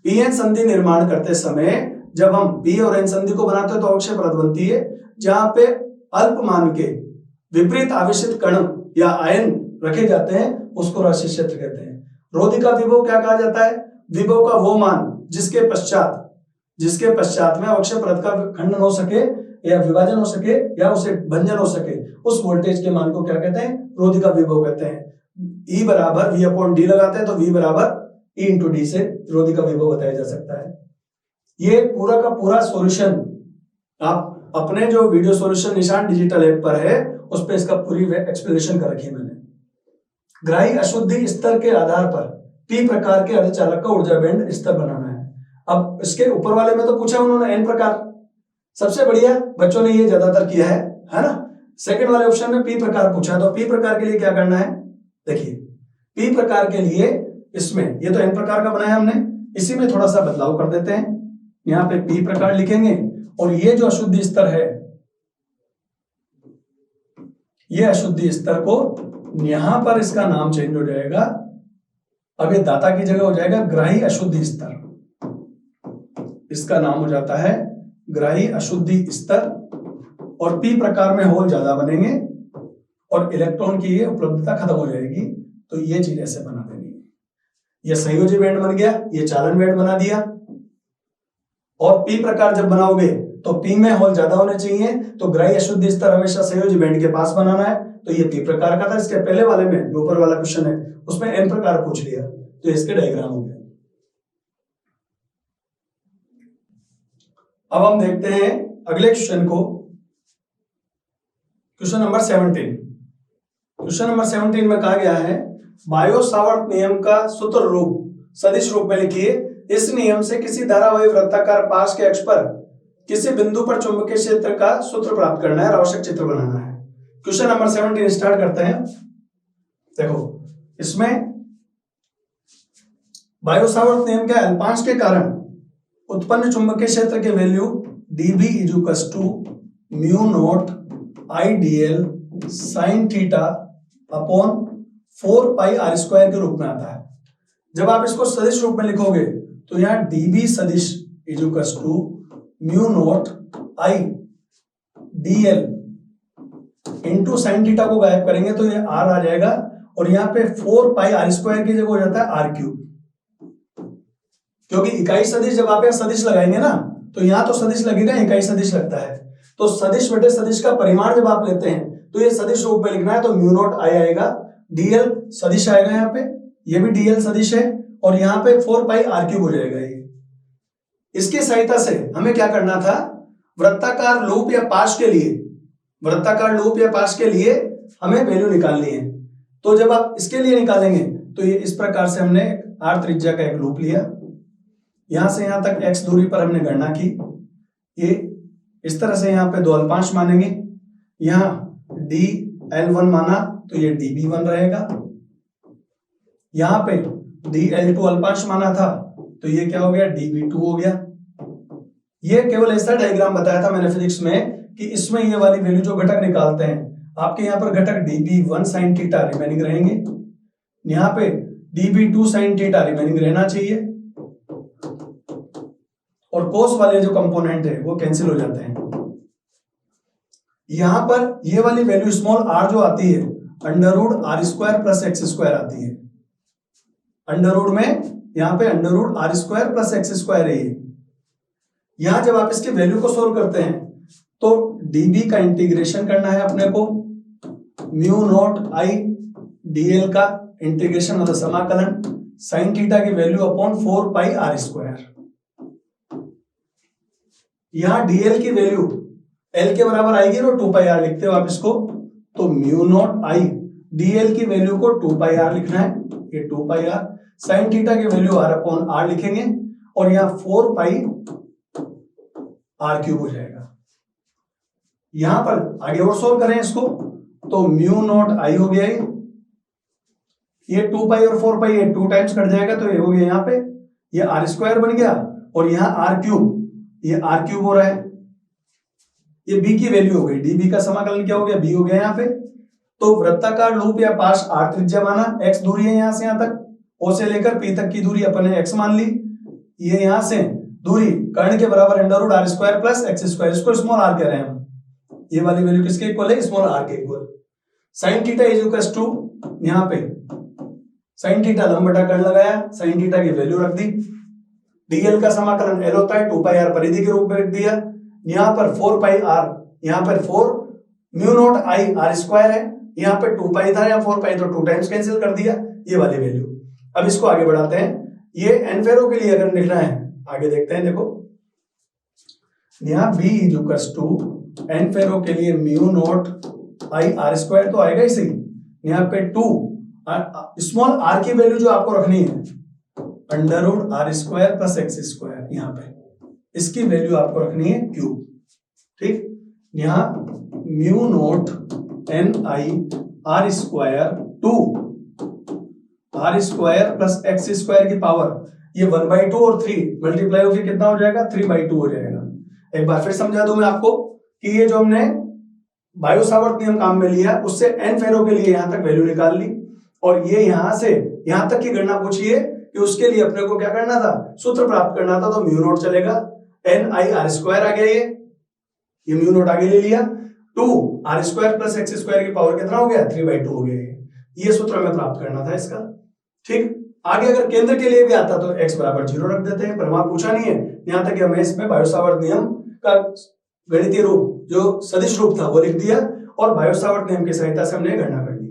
पीएन संधि निर्माण करते समय जब हम पी और एन संधि को बनाते हैं तो अवक्षय परत बनती है, जहां पे अल्प मान के विपरीत आवेशित कण या आयन रखे जाते हैं, उसको ह्रासीय क्षेत्र कहते हैं। रोधिका विभव क्या कहा जाता है? विभव का वो मान जिसके पश्चात में अवक्षय परत का खंडन हो सके या विभाजन हो सके या उसे भंजन हो सके, उस वोल्टेज के मान को क्या कहते हैं? रोधिका विभव कहते हैं। E बराबर V अपॉन डी लगाते हैं तो V बराबर E इंटू डी से रोधिका विभव बताया जा सकता है। ये पूरा का पूरा सॉल्यूशन आप अपने जो वीडियो सॉल्यूशन निशान डिजिटल ऐप पर है उस पर इसका पूरी एक्सप्लेनेशन कर रखी है मैंने। ग्राही अशुद्धि स्तर के आधार पर P प्रकार के अर्धचालक का ऊर्जा बैंड स्तर बनाना है। अब इसके ऊपर वाले में तो पूछा उन्होंने n प्रकार, सबसे बढ़िया बच्चों ने ये ज्यादातर किया है ना। सेकंड वाले ऑप्शन में P प्रकार पूछा, तो P प्रकार के लिए क्या करना है? देखिए, P प्रकार के लिए इसमें ये तो n प्रकार का बनाया हमने, इसी में थोड़ा सा बदलाव कर देते हैं। यहाँ पे P प्रकार लिखेंगे और ये जो अशुद्धि स्तर है, ये अशुद्धि स्तर को यहां पर इसका नाम चेंज हो जाएगा। अब ये दाता की जगह हो जाएगा ग्राही अशुद्धि स्तर, इसका नाम हो जाता है ग्राही अशुद्धि स्तर। और P प्रकार में होल ज्यादा बनेंगे और इलेक्ट्रॉन की ये उपलब्धता खत्म हो जाएगी, तो ये चीज ऐसे बना देनी है। ये संयोजी बैंड बन गया, ये चालन बैंड बना दिया। और P प्रकार जब बनाओगे तो P में होल ज्यादा होने चाहिए, तो ग्राही अशुद्धि स्तर हमेशा संयोजी बैंड के पास बनाना है। तो ये P प्रकार का था। इसके पहले वाले में जो ऊपर वाला क्वेश्चन है उसमें n प्रकार पूछ लिया, तो इसके डायग्राम हो गए। अब हम देखते हैं अगले क्वेश्चन को, क्वेश्चन नंबर 17। क्वेश्चन नंबर 17 में कहा गया है बायो-सावर्त नियम का सूत्र रूप सदिश रूप में लिखिए। इस नियम से किसी धारावाही वृत्ताकार पाश के अक्ष पर किसी बिंदु पर चुंबकीय क्षेत्र का सूत्र प्राप्त करना है, आवश्यक चित्र बनाना है। क्वेश्चन नंबर 17 स्टार्ट करते हैं। देखो, इसमें बायो-सावर्त नियम के अल्पांश के कारण उत्पन्न चुंबकीय क्षेत्र के value dB = mu naught IDL sin theta upon 4πr² के रूप में आता है। जब आप इसको सदिश रूप में लिखोगे तो यहाँ dB सदिश = mu naught I D L into sine theta को गायब करेंगे तो ये आर आ जाएगा, और यहाँ पे 4 पाई आर स्क्वायर की जगह हो जाता है आर क्यूब, क्योंकि इकाई सदिश जब आप यहाँ सदिश लगाएंगे ना तो यहाँ तो सदिश लगेगा, इकाई सदिश लगता है, तो सदिश बटे सदिश का परिमाण जब आप लेते हैं तो ये सदिश रूप में लिखना है, तो म्यू नॉट आई आएगा, डीएल सदिश आएगा यहाँ पे, ये भी डीएल सदिश है, और यहाँ पे 4 पाई आर क्यूब हो जाएगा ये। इसकी सहायता से हमें क्या करना था, वृत्ताकार लूप या पाश के लिए, वृत्ताकार लूप या पाश के लिए हमें वैल्यू निकालनी है। तो जब आप इसके लिए निकालेंगे तो ये इस प्रकार से हमने आर त्रिज्या का एक लूप लिया, यहां से यहां तक x दूरी पर हमने गणना की, ये इस तरह से यहाँ पे 2 अल्पांश मानेंगे, यहाँ dl1 माना तो ये db1 रहेगा, यहाँ पे dl2 अल्पांश माना था तो ये क्या हो गया, db2 हो गया। ये केवल ऐसा डायग्राम बताया था मैंने फिजिक्स में कि इसमें ये वाली वैल्यू जो घटक निकालते हैं, आपके यहाँ पर घटक db1 sin थीटा रिमेनिंग रहेंगे, यहाँ पे db2 sin थीटा रिमेनिंग रहना चाहिए, और कोस वाले जो कंपोनेंट है वो कैंसिल हो जाते हैं। यहां पर ये वाली वैल्यू स्मॉल r जो आती है under root R square plus X square आती है, अंडर रूट में यहाँ पे under root R square plus X square है। यहां जब आप इसके वैल्यू को सोल्व करते हैं तो db का इंटीग्रेशन करना है अपने को, म्यू नॉट आई dl का इंटीग्रेशन मतलब समाकलन, साइन थीटा की value upon 4 pi R square. यहां dl की वैल्यू l के बराबर आएगी और 2 पाई आर लिखते हो आप इसको, तो म्यू नॉट आई dl की वैल्यू को 2 पाई आर लिखना है, ये 2 पाई आर, साइन थीटा की वैल्यू r अपॉन आर लिखेंगे, और यहाँ 4 पाई आर क्यूब हो जाएगा। यहां पर आगे और सोल्व करें इसको तो म्यू नॉट आई हो गया, ये 2 पाई और 4 पाई ये 2 टाइम्स कट जाएगा तो ये हो गया, यहाँ पे ये आर स्क्वायर बन गया, और यहाँ आर क्यूब, ये आर क्यूब हो रहा है, ये b की वैल्यू हो गई, db का समाकलन क्या हो गया, b हो गया यहाँ पे। तो वृत्ताकार लूप या पाश r त्रिज्या माना, x दूरी है यहां से यहां तक, o से लेकर p तक की दूरी अपन ने x मान ली, ये यहां से दूरी कर्ण के बराबर under root R square plus X square, इसको स्मॉल r कह रहे हैं हम, ये वाली वैल्यू किसके इक्वल है, स्मॉल r के equal. Sine theta is equal to, यहाँ पे साइन थीटा लंब बटा कर्ण लगाया, साइन थीटा की वैल्यू रख दी, dl का समाकलन l होता है 2 पाई r परिधि के रूप में रख दिया, यहाँ पर 4 पाई r, यहाँ पर 4 mu naught I R square है, यहाँ पे 2 पाई था, यहाँ 4 पाई तो 2 टाइम्स कैंसिल कर दिया, ये वाली वैल्यू। अब इसको आगे बढ़ाते हैं, ये एन फेरो के लिए अगर लिखना है आगे देखते हैं, देखो यहाँ b is equal to N फेरो के लिए mu naught I R square तो आएगा इसी, यहाँ पे 2 स्मॉल r की वैल्यू जो आपको रखनी है under root R square plus X square, यहाँ पे इसकी वैल्यू आपको रखनी है क्यूब, ठीक। यहाँ mu naught N I R square 2 R square plus X square की पावर, ये 1/2 और 3 मल्टीप्लाई होकर कितना हो जाएगा, 3/2 हो जाएगा। एक बार फिर समझा दूं मैं आपको कि ये जो हमने बायो सावर्त नियम काम में लिया उससे एन फेरो के लिए यहां तक वैल्यू निकाल ली, और ये यहां से यहां तक की गणना पूछिए कि उसके लिए अपने को क्या करना था, सूत्र प्राप्त करना था, तो म्यू नोट चलेगा, एन आई आर स्क्वायर आ गया, ये म्यू नोट आगे ले लिया, 2 R square plus X square की पावर कितना हो गया, 3/2 हो गया, ये सूत्र हमें प्राप्त करना था इसका, ठीक। आगे अगर केंद्र के लिए भी आता तो x बराबर 0 रख देते हैं, पर वहां पूछा नहीं है, यहां तक हमें इसमें बायो सावर्त नियम का गणितीय रूप जो सदिश रूप था वो लिख दिया, और बायो सावर्त नियम की सहायता से हमने गणना कर ली।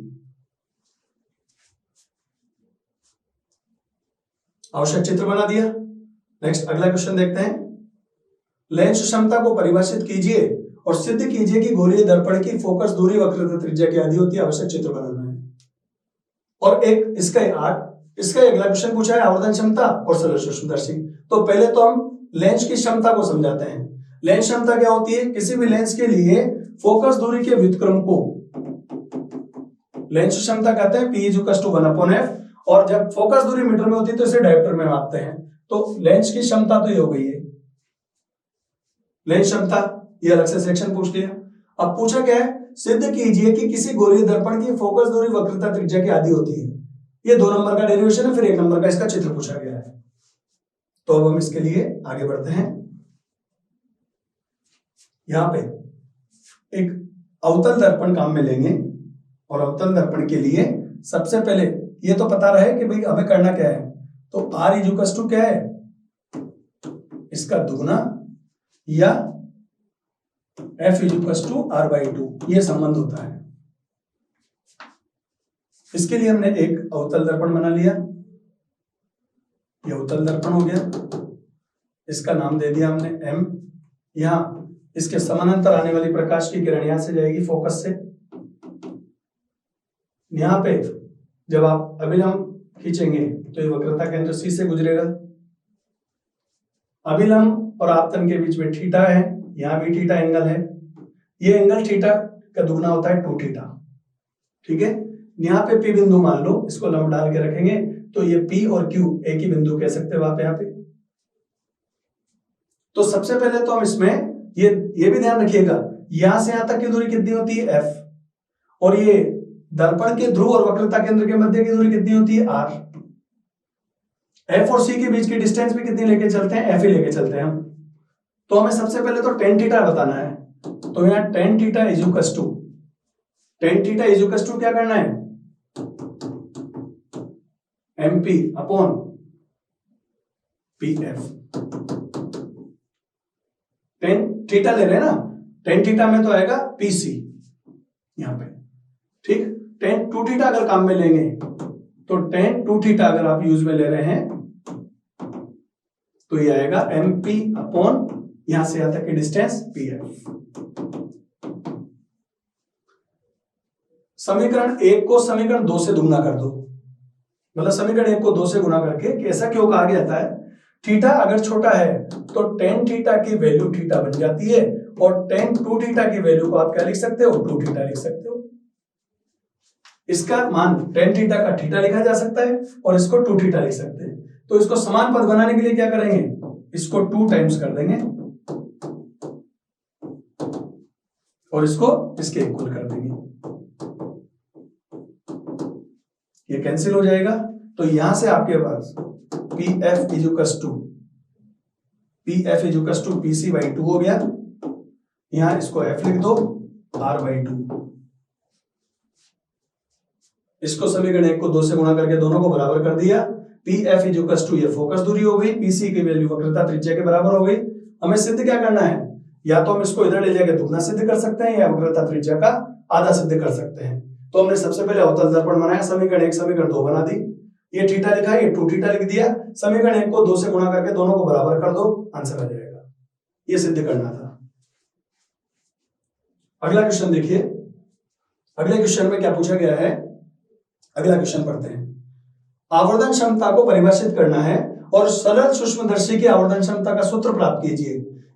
आवश्यक चित्र बना दिया। नेक्स्ट अगला क्वेश्चन देखते हैं, लेंस क्षमता को परिभाषित कीजिए और सिद्ध कीजिए कि गोलीय दर्पण की फोकस दूरी वक्रता त्रिज्या की आधी होती है। आवश्यक चित्र बनाना है। और एक इसका अगला क्वेश्चन पूछा है आवर्धन क्षमता और सरल सूक्ष्मदर्शी। तो पहले तो हम लेंस की क्षमता को समझाते हैं। लेंस क्षमता क्या होती है, किसी भी लेंस के लिए फोकस दूरी के व्युत्क्रम को लेंस क्षमता कहते हैं, P = 1/f, और जब फोकस दूरी मीटर में होती है तो इसे डायोप्टर में मापते हैं। तो लेंस की क्षमता तो ये हो गई है लेंस क्षमता, ये अलग से सेक्शन पूछ लिया। अब पूछा क्या है, सिद्ध कीजिए कि किसी गोलीय दर्पण की फोकस दूरी वक्रता त्रिज्या की आधी होती है। ये 2 नंबर का डेरिवेशन है, फिर 1 नंबर का इसका चित्र पूछा गया है। तो अब हम इसके लिए आगे बढ़ते हैं। यहाँ पे एक अवतल दर्पण काम में लेंगे और अवतल दर्पण के लिए सबसे पहले ये तो पता रहे कि भाई हमें करना क्या है, तो R इक्वल्स टू क्या है, इसका दुगना या F इक्वल्स टू R/2, ये संबंध होता है। इसके लिए हमने एक अवतल दर्पण बना लिया, ये अवतल दर्पण हो गया, इसका नाम दे दिया हमने M। यहां इसके समानांतर आने वाली प्रकाश की किरण यहां से जाएगी फोकस से। यहां पे जब आप अभिलंब खींचेंगे तो ये वक्रता केंद्र C से गुजरेगा। अभिलंब और आपतन के बीच में थीटा है, यहां भी थीटा एंगल है, ये एंगल थीटा का दुगना होता है 2 थीटा। ठीक है, यहाँ पे P बिंदु मान लो, इसको लंब डाल के रखेंगे तो ये P और Q एक ही बिंदु कह सकते हो आप यहाँ पे। तो सबसे पहले तो हम इसमें ये भी ध्यान रखिएगा, यहां से यहां तक की दूरी कितनी होती है F, और ये दर्पण के ध्रुव और वक्रता केंद्र के मध्य की दूरी कितनी होती है R। F और C के बीच की डिस्टेंस भी कितनी लेके चलते हैं, F ही लेके चलते हैं हम। तो हमें सबसे पहले तो tan थीटा बताना है, तो यहाँ tan थीटा इक्वल्स टू क्या करना है, MP upon PF। tan theta ले रहे हैं ना, tan थीटा में तो आएगा PC यहां पे। ठीक, tan 2 थीटा अगर काम में लेंगे तो tan 2 थीटा अगर आप यूज में ले रहे हैं तो ये आएगा MP अपॉन यहां से यहां तक की डिस्टेंस PF। समीकरण 1 को समीकरण 2 से दुगना कर दो, मतलब समीकरण 1 को 2 से गुना करके, कि ऐसा क्यों कहा गया था, थीटा अगर छोटा है तो tan थीटा की वैल्यू थीटा बन जाती है, और tan 2 थीटा की वैल्यू को आप क्या लिख सकते हो, 2 थीटा लिख सकते हो। इसका मान tan थीटा का थीटा लिखा जा सकता है और इसको 2 थीटा लिख सकते हैं। तो इसको समान पद बनाने के लिए क्या करेंगे, इसको 2 टाइम्स कर देंगे और इसको इसके इक्वल कर देंगे, ये कैंसिल हो जाएगा। तो यहां से आपके पास PF इक्वल्स टू PC/2 हो गया। यहां इसको F लिख दो, R/2। इसको समीकरण 1 को 2 से गुणा करके दोनों को बराबर कर दिया। PF इक्वल्स टू ये फोकस दूरी हो गई, PC की वैल्यू वक्रता त्रिज्या के बराबर हो गई। हमें सिद्ध क्या करना है, या तो हम इसको इधर ले जाके दुगना सिद्ध कर सकते हैं या वक्रता त्रिज्या का आधा सिद्ध कर सकते हैं। तो हमने सबसे पहले अवतल दर्पण बनाया, समीकरण 1 समीकरण 2 बना दी, ये थीटा लिखा, ये 2 थीटा लिख दिया, समीकरण 1 को 2 से गुणा करके दोनों को बराबर कर दो, आंसर आ जाएगा। ये सिद्ध करना था। अगला क्वेश्चन देखिए, अगले क्वेश्चन में क्या पूछा गया है, अगला क्वेश्चन पढ़ते हैं। आवर्धन क्षमता को परिभाषित करना है और सरल सूक्ष्मदर्शी की आवर्धन क्षमता का सूत्र प्राप्त कीजिए।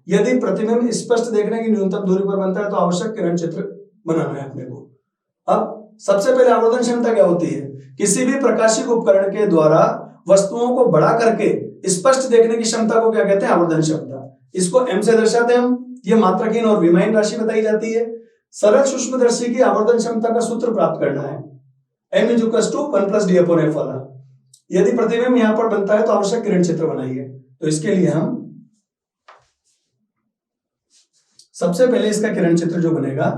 यदि प्रतिबिंब स्पष्ट देखने की न्यूनतम दूरी पर बनता है तो आवश्यक किरण चित्र बनाना है अपने को। अब सबसे पहले आवर्धन क्षमता क्या होती है, किसी भी प्रकाशिक उपकरण के द्वारा वस्तुओं को बड़ा करके स्पष्ट देखने की क्षमता को क्या कहते हैं, आवर्धन क्षमता। इसको M से दर्शाते हैं हम, ये मात्रहीन और विमाहीन राशि बताई जाती है। सरल सूक्ष्मदर्शी की आवर्धन क्षमता का सूत्र प्राप्त करना है, M इक्वल्स टू 1 + d/f वाला। यदि प्रतिबिंब यहां पर बनता है तो आवश्यक किरण चित्र बनाइए। तो इसके लिए हम सबसे पहले इसका किरण चित्र जो बनेगा,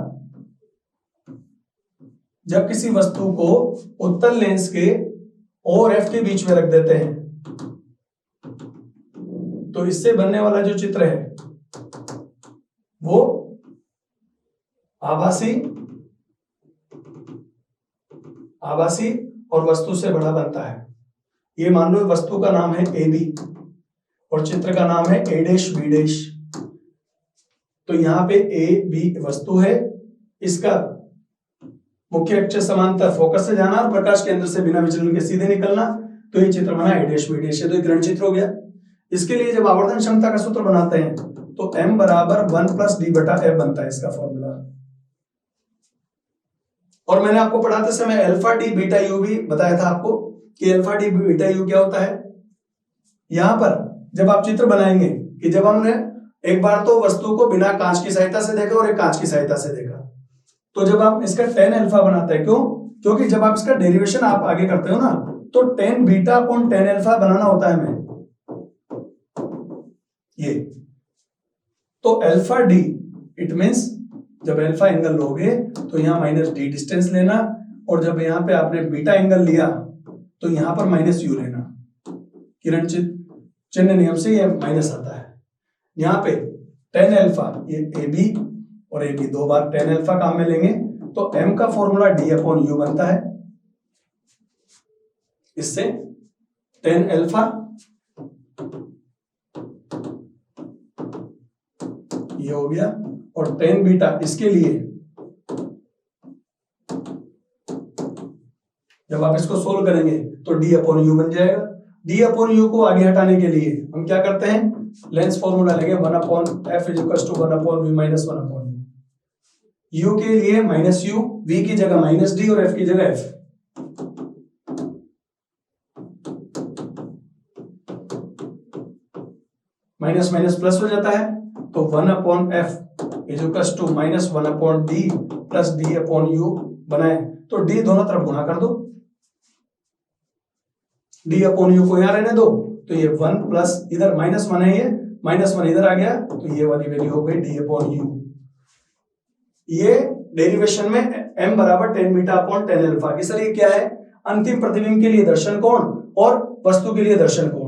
जब किसी वस्तु को उत्तल लेंस के O और F के बीच में रख देते हैं तो इससे बनने वाला जो चित्र है वो आभासी और वस्तु से बड़ा बनता है। ये मान लो वस्तु का नाम है AB और चित्र का नाम है A', B'। तो यहां पे AB वस्तु है, इसका मुख्य अक्ष समांतर फोकस से जाना और प्रकाश केंद्र से बिना विचलन के सीधे निकलना, तो ये चित्र बना A', B', तो किरण चित्र हो गया। इसके लिए जब आवर्धन क्षमता का सूत्र बनाते हैं तो M बराबर 1 + d/f बनता है इसका फॉर्मूला। और मैंने आपको पढ़ाते समय अल्फा डी बीटा यू भी बताया था आपको कि अल्फा डी बीटा यू क्या होता है। यहां पर जब आप चित्र बनाएंगे कि जब हमने एक बार तो वस्तु को बिना कांच की सहायता से देखा और एक कांच की सहायता से देखा, तो जब आप इसका tan अल्फा बनाते हैं, क्यों, क्योंकि जब आप इसका डेरिवेशन आप आगे करते हो ना तो tan beta upon tan alpha बनाना होता है हमें ये। तो अल्फा डी इट मीन्स जब अल्फा एंगल लोगे तो यहाँ माइनस डी डिस्टेंस लेना, और जब यहाँ पे आपने बीटा एंगल लिया तो यहाँ पर माइनस यू लेना। किरण चिन्ह नियम से ये माइनस आता है। यहाँ पे टेन अल्फा, ये ए बी और ए बी, दो बार टेन अल्फा काम में लेंगे तो m का फॉर्मूला d अपॉन यू बनता है। इससे टेन अल्फा ये हो गया, और टेन बीटा इसके लिए जब आप इसको सोल्व करेंगे तो d अपॉन यू बन जाएगा। d अपॉन यू को आगे हटाने के लिए हम क्या करते हैं, लेंस फॉर्मूला लेंगे, 1 upon f is equal to 1 upon v minus 1 upon u के लिए माइनस u, v की जगह माइनस d और f की जगह f। माइनस माइनस प्लस हो जाता है तो 1 upon f is equal to minus 1 upon d plus d upon u बनाए तो d दोनों तरफ गुणा कर दो, d अपॉन यू को यहां रहने दो तो ये 1 प्लस इधर माइनस 1 है, ये माइनस 1 इधर आ गया तो ये वाली वैल्यू हो गई d अपॉन यू। ये डेरिवेशन में m बराबर tan beta upon tan alpha की। सर ये क्या है, अंतिम प्रतिबिंब के लिए दर्शन कोण और वस्तु के लिए दर्शन कोण।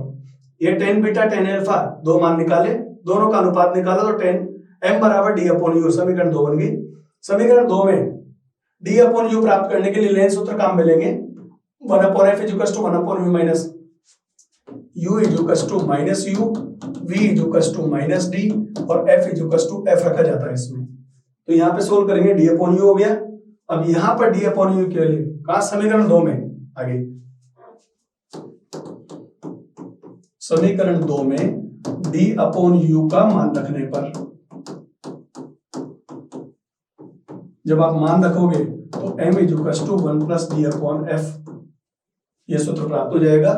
ये टेन बीटा टेन अल्फा दो मान निकाले, दोनों का अनुपात निकाला तो टेन m बराबर d अपॉन यू, समीकरण 2 बन गई। समीकरण 2 में d अपॉन यू प्राप्त करने के लिए लेंस सूत्र काम में लेंगे, 1 upon f is equal to 1 upon v minus u is equal to minus u, v is equal to minus d और f is equal to f रखा जाता है इसमें। तो यहाँ पे सोल्व करेंगे, d अपॉन यू हो गया। अब यहाँ पर d अपॉन यू के लिए कहा, समीकरण 2 में आगे समीकरण 2 में d अपॉन यू का मान रखने पर जब आप मान रखोगे तो m is equal to 1 plus D upon f, ये सूत्र प्राप्त हो जाएगा।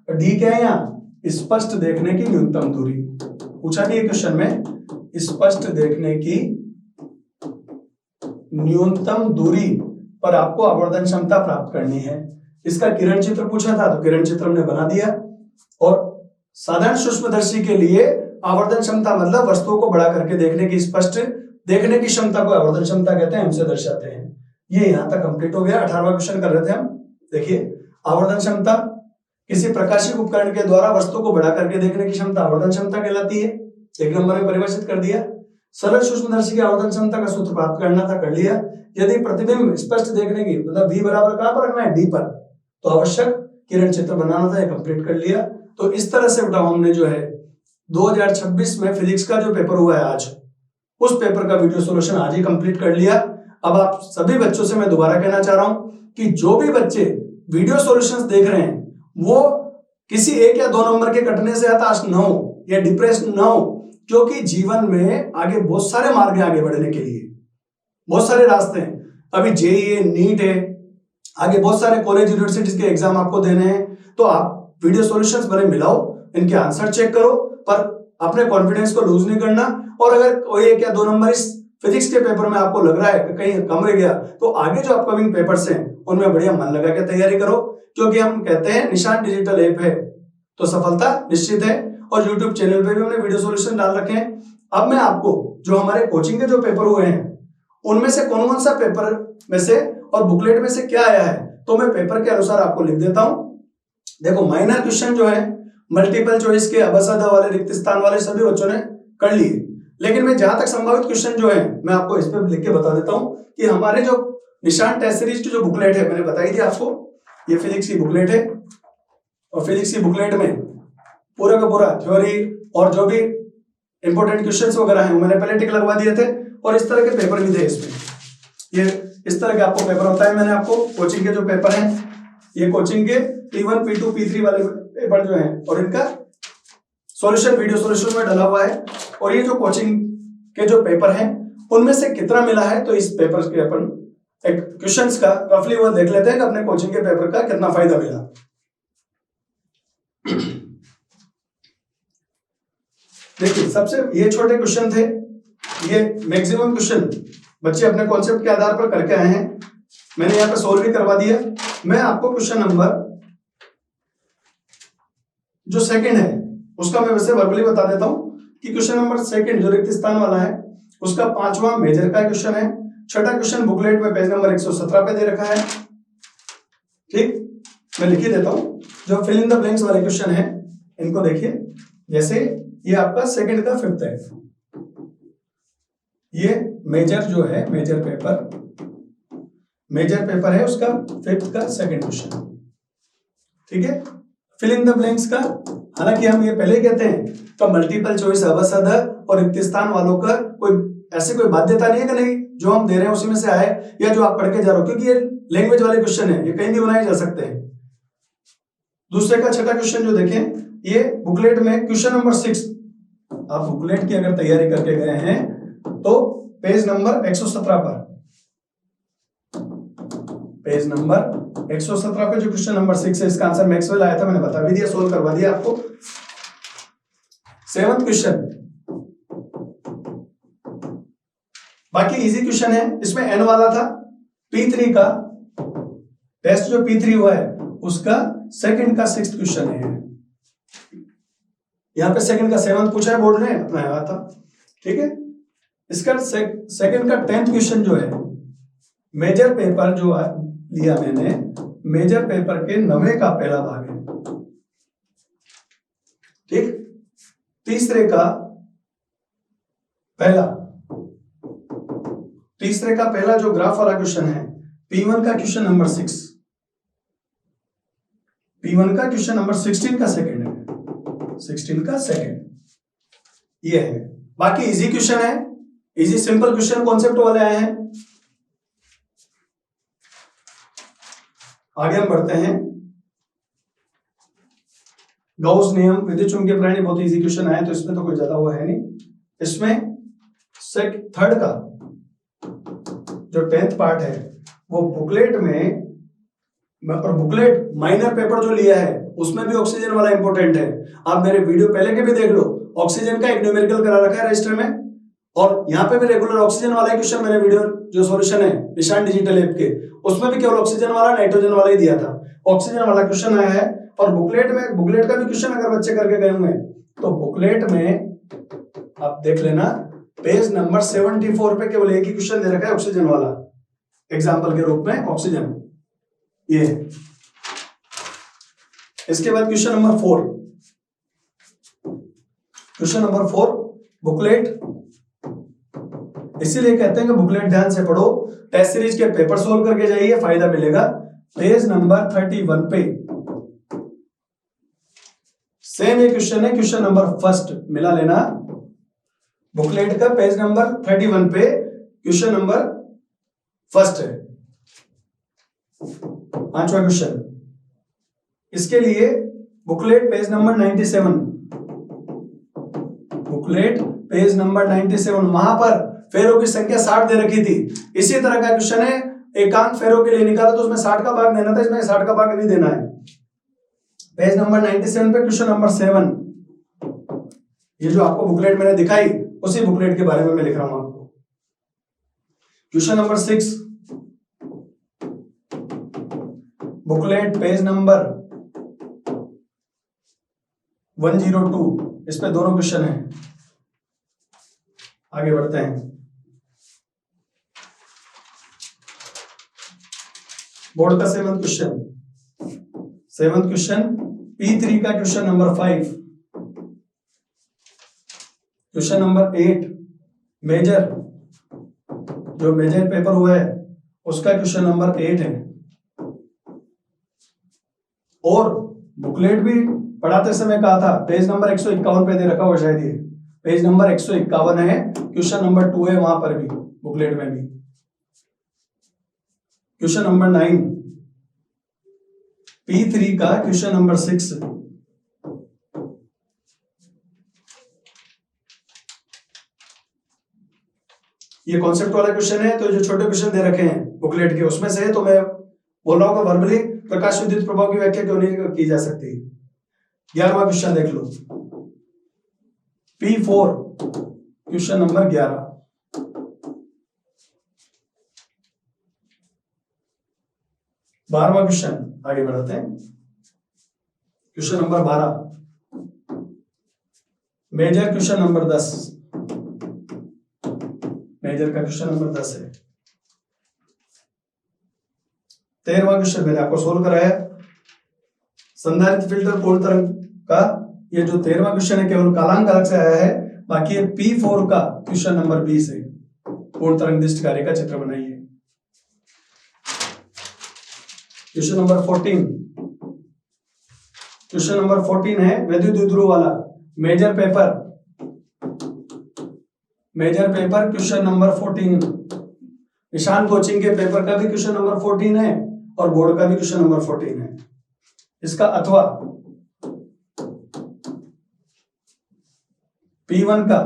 और d क्या है, यहाँ स्पष्ट देखने की न्यूनतम दूरी पूछा गया क्वेश्चन में, स्पष्ट देखने की न्यूनतम दूरी पर आपको आवर्धन क्षमता प्राप्त करनी है। इसका किरण चित्र पूछा था तो किरण चित्र हमने बना दिया। और साधारण सूक्ष्मदर्शी के लिए आवर्धन क्षमता मतलब वस्तुओं को बड़ा करके देखने की, स्पष्ट देखने की क्षमता को आवर्धन क्षमता कहते हैं, हमसे दर्शाते हैं। ये यहां तक कंप्लीट हो गया। 18वां क्वेश्चन कर रहे थे हम। देखिए, आवर्धन क्षमता किसी प्रकाशिक उपकरण के द्वारा वस्तु को बड़ा करके देखने की क्षमता आवर्धन क्षमता कहलाती है। 1 नंबर में परिभाषित कर दिया। सरल सूक्ष्मदर्शी की आवर्धन क्षमता का सूत्र प्राप्त करना था, कर लिया। यदि प्रतिबिंब स्पष्ट देखने की मतलब v बराबर कहां पर रखना है, d पर, तो आवश्यक किरण चित्र बनाना था, कंप्लीट कर लिया। तो इस तरह से बताओ हमने जो है 2026 में फिजिक्स का जो पेपर हुआ है आज, उस पेपर का वीडियो सॉल्यूशन आज ही कंप्लीट कर लिया। अब आप सभी बच्चों से मैं दोबारा कहना चाह रहा हूं कि जो भी बच्चे वीडियो सॉल्यूशंस देख रहे हैं वो किसी 1 या 2 नंबर के कटने से हताश न हो या डिप्रेस न हो, क्योंकि जीवन में आगे बहुत सारे मार्ग हैं आगे बढ़ने के लिए, बहुत सारे रास्ते हैं। अभी जेईई है, नीट है, आगे बहुत सारे कॉलेज यूनिवर्सिटीज के एग्जाम आपको देने हैं। तो आप वीडियो सॉल्यूशंस भले मिलाओ, इनके आंसर चेक करो, पर अपने कॉन्फिडेंस को लूज नहीं करना। और अगर कोई 1 या 2 नंबर इस फिजिक्स के पेपर में आपको लग रहा है कि कहीं कम रह गया, तो आगे जो अपकमिंग पेपर्स हैं उनमें बढ़िया मन लगा के तैयारी करो, क्योंकि हम कहते हैं निशान डिजिटल ऐप है तो सफलता निश्चित है। और यूट्यूब चैनल पे भी हमने वीडियो सॉल्यूशन डाल रखे हैं। अब मैं आपको जो हमारे कोचिंग के जो पेपर हुए हैं उनमें से कौन कौन सा पेपर में से और बुकलेट में से क्या आया है, तो मैं पेपर के अनुसार आपको लिख देता हूं। देखो, माइनर क्वेश्चन जो है मल्टीपल चॉइस के, अबसद वाले, रिक्त स्थान वाले सभी बच्चों ने कर लिए, लेकिन मैं जहां तक संभावित क्वेश्चन जो है मैं आपको इस पे लिख के बता देता हूं कि हमारे जो निशान टेस्ट सीरीज की जो बुकलेट है मैंने बताई थी आपको, ये फिजिक्स की बुकलेट है। और फिजिक्स की बुकलेट में पूरा का पूरा थ्योरी और जो भी इंपॉर्टेंट क्वेश्चंस वगैरह हैं मैंने पहले टिक लगवा दिए थे, और इस तरह के पेपर भी थे इसमें। ये इस तरह के आपको पेपर होता है। मैंने आपको कोचिंग के जो पेपर हैं, ये कोचिंग के P1, P2, P3 वाले पेपर जो हैं और इनका सॉल्यूशन वीडियो सॉल्यूशन में डला हुआ है। और ये जो कोचिंग के जो पेपर हैं उनमें से कितना मिला है, तो इस पेपर के अपन एक क्वेश्चंस का रफली वो देख लेते हैं कि अपने कोचिंग के पेपर का कितना फायदा मिला। देखिए, सबसे ये छोटे क्वेश्चन थे, ये मैक्सिमम क्वेश्चन बच्चे अपने कॉन्सेप्ट के आधार पर करके आए हैं। मैंने यहाँ पे सोल्व भी करवा दिया। मैं आपको क्वेश्चन नंबर जो सेकंड है उसका मैं वैसे वर्बली बता देता हूं कि क्वेश्चन नंबर सेकंड जो रिक्त स्थान वाला है उसका 5वां मेजर का क्वेश्चन है। छठा क्वेश्चन बुकलेट में पेज नंबर 117 पे दे रखा है। ठीक, मैं लिख ही देता हूं। जो फिल इन द ब्लैंक्स वाले क्वेश्चन है इनको देखिए। जैसे ये आपका सेकंड का फिफ्थ है, ये मेजर जो है मेजर पेपर है उसका फिफ्थ का सेकंड क्वेश्चन। ठीक है, फिल इन द ब्लैंक्स का हालांकि हम ये पहले कहते हैं तो मल्टीपल चॉइस अवसद और रिक्त स्थान वालों का कोई ऐसी कोई बाध्यता नहीं है कि नहीं जो हम दे रहे हैं उसी में से आए या जो आप पढ़ के जा रहे हो, क्योंकि ये लैंग्वेज वाले क्वेश्चन है, ये कहीं भी बनाए जा सकते हैं। दूसरे का छठा क्वेश्चन जो देखें, ये बुकलेट में क्वेश्चन नंबर 6, आप बुकलेट की अगर तैयारी करके गए हैं तो पेज नंबर 117 पर, पेज नंबर 117 पे जो क्वेश्चन नंबर 6 है इसका आंसर मैक्सवेल आया था, मैंने बता भी दिया, सोल्व करवा दिया आपको। 7th क्वेश्चन, बाकी इजी क्वेश्चन है, इसमें n वाला था। P3 का टेस्ट जो P3 हुआ है उसका सेकंड का 6th क्वेश्चन है। यहां पे सेकंड का 7th पूछा है बोर्ड ने, अपना आया था। ठीक है, इसका सेकंड का 10th क्वेश्चन जो है मेजर पेपर जो लिया मैंने, मेजर पेपर के 9वें का पहला भाग है। ठीक, तीसरे का पहला जो ग्राफ वाला क्वेश्चन है P1 का क्वेश्चन नंबर 6, P1 का क्वेश्चन नंबर 16 का सेकंड है, 16 का सेकंड ये है। बाकी इजी क्वेश्चन है, इजी सिंपल क्वेश्चन कॉन्सेप्ट वाले आए हैं। आगे हम बढ़ते हैं। गॉस नियम, विद्युत चुंबकीय प्राणी, बहुत इजी क्वेश्चन आए तो इसमें तो कोई ज्यादा वो है नहीं। इसमें थर्ड का जो 10th पार्ट है वो बुकलेट में, और बुकलेट माइनर पेपर जो लिया है उसमें भी ऑक्सीजन वाला इंपॉर्टेंट है। आप मेरे वीडियो पहले के भी देख लो, ऑक्सीजन का एक न्यूमेरिकल करा रखा है रजिस्टर में, और यहाँ पे भी रेगुलर ऑक्सीजन वाला क्वेश्चन मैंने वीडियो जो सॉल्यूशन है निशान डिजिटल ऐप के, उसमें भी केवल ऑक्सीजन वाला नाइट्रोजन वाला ही दिया था। ऑक्सीजन वाला क्वेश्चन आया है। और बुकलेट का भी क्वेश्चन अगर बच्चे करके गए होंगे तो बुकलेट में आप देख लेना, पेज नंबर 74 पे केवल एक ही क्वेश्चन दे रखा है ऑक्सीजन वाला, एग्जाम्पल के रूप में ऑक्सीजन ये। इसके बाद क्वेश्चन नंबर 4 बुकलेट, इसीलिए कहते हैं कि बुकलेट ध्यान से पढ़ो, टेस्ट सीरीज के पेपर सोल्व करके जाइए, फायदा मिलेगा। पेज नंबर 31 पे सेम ये क्वेश्चन है, क्वेश्चन नंबर 1 मिला लेना। बुकलेट का पेज नंबर 31 पे क्वेश्चन नंबर 1 है, 5वां क्वेश्चन। इसके लिए booklet page number 97, booklet page number 97, वहां पर फेरों की संख्या 60 दे रखी थी। इसी तरह का क्वेश्चन है, एकांक फेरों के लिए निकाला तो उसमें 60 का भाग देना था, इसमें 60 का भाग नहीं देना है। पेज नंबर 97 पे क्वेश्चन नंबर 7, ये जो आपको बुकलेट मैंने दिखाई उसी बुकलेट के बारे में मैं लिख रहा हूं आपको। Question number 6 booklet page number 102, इस पे दोनों क्वेश्चन है। आगे बढ़ते हैं। बोर्ड का 7th क्वेश्चन P3 का question number 5, question number 8 major, जो मेजर पेपर हुआ है उसका क्वेश्चन नंबर 8 है। और बुकलेट भी पढ़ाते समय कहा था पेज नंबर 151 पे दे रखा हुआ, शायद ये पेज नंबर 151 है, क्वेश्चन नंबर 2 है वहां पर भी, बुकलेट में भी। क्वेश्चन नंबर 9 P3 का क्वेश्चन नंबर 6, ये कॉन्सेप्ट वाला क्वेश्चन है। तो जो छोटे क्वेश्चन दे रखे हैं बुकलेट के उसमें से, तो मैं बोल रहा हूं कि वर्बली प्रकाश विद्युत प्रभाव की व्याख्या क्यों नहीं की जा सकती। 11वां क्वेश्चन देख लो, P4 क्वेश्चन नंबर 11। 12वां क्वेश्चन, आगे बढ़ते हैं। Question number 12 major, question number 10 major का क्वेश्चन नंबर 10 है। 13वां क्वेश्चन मैंने आपको सोल्व कराया। संधारित्र फिल्टर पूर्ण तरंग का ये जो 13वां क्वेश्चन है केवल कालांक अलग से आया है, बाकी ये P4 का क्वेश्चन नंबर 20 है। पूर्ण तरंग दिष्ट कार्य का चित्र बनाइए। क्वेश्चन नंबर 14, क्वेश्चन नंबर 14 है विद्युत द्विध्रुव वाला मेजर पेपर क्वेश्चन नंबर 14। निशान कोचिंग के पेपर का भी क्वेश्चन नंबर 14 है और बोर्ड का भी क्वेश्चन नंबर 14 है। इसका अथवा P1 का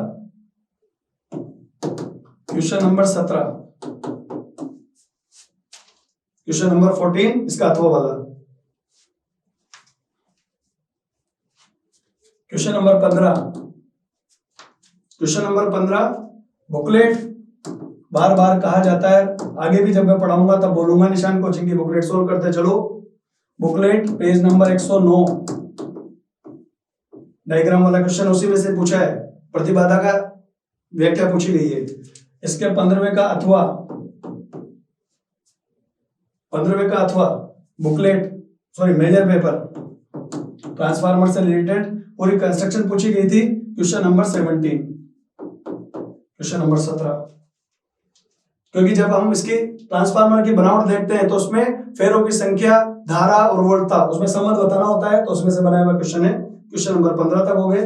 क्वेश्चन नंबर 17, क्वेश्चन नंबर 14 इसका अथवा वाला। क्वेश्चन नंबर 15 बुकलेट बार बार कहा जाता है, आगे भी जब मैं पढ़ाऊंगा तब बोलूंगा निशान कोचिंग की बुकलेट सोल्व करते चलो। बुकलेट पेज नंबर 109, डायग्राम वाला क्वेश्चन उसी में से पूछा है, प्रतिबाधा का व्याख्या पूछी गई है। इसके 15वें का अथवा बुकलेट मेजर पेपर ट्रांसफार्मर से रिलेटेड पूरी कंस्ट्रक्शन पूछी गई थी। क्वेश्चन नंबर 17, क्वेश्चन नंबर 17, क्योंकि जब हम इसकी ट्रांसफार्मर की बनावट देखते हैं तो उसमें फेरों की संख्या, धारा और वोल्टता उसमें संबंध बताना होता है, तो उसमें से बनाया हुआ क्वेश्चन है। क्वेश्चन नंबर 15 तक हो गए।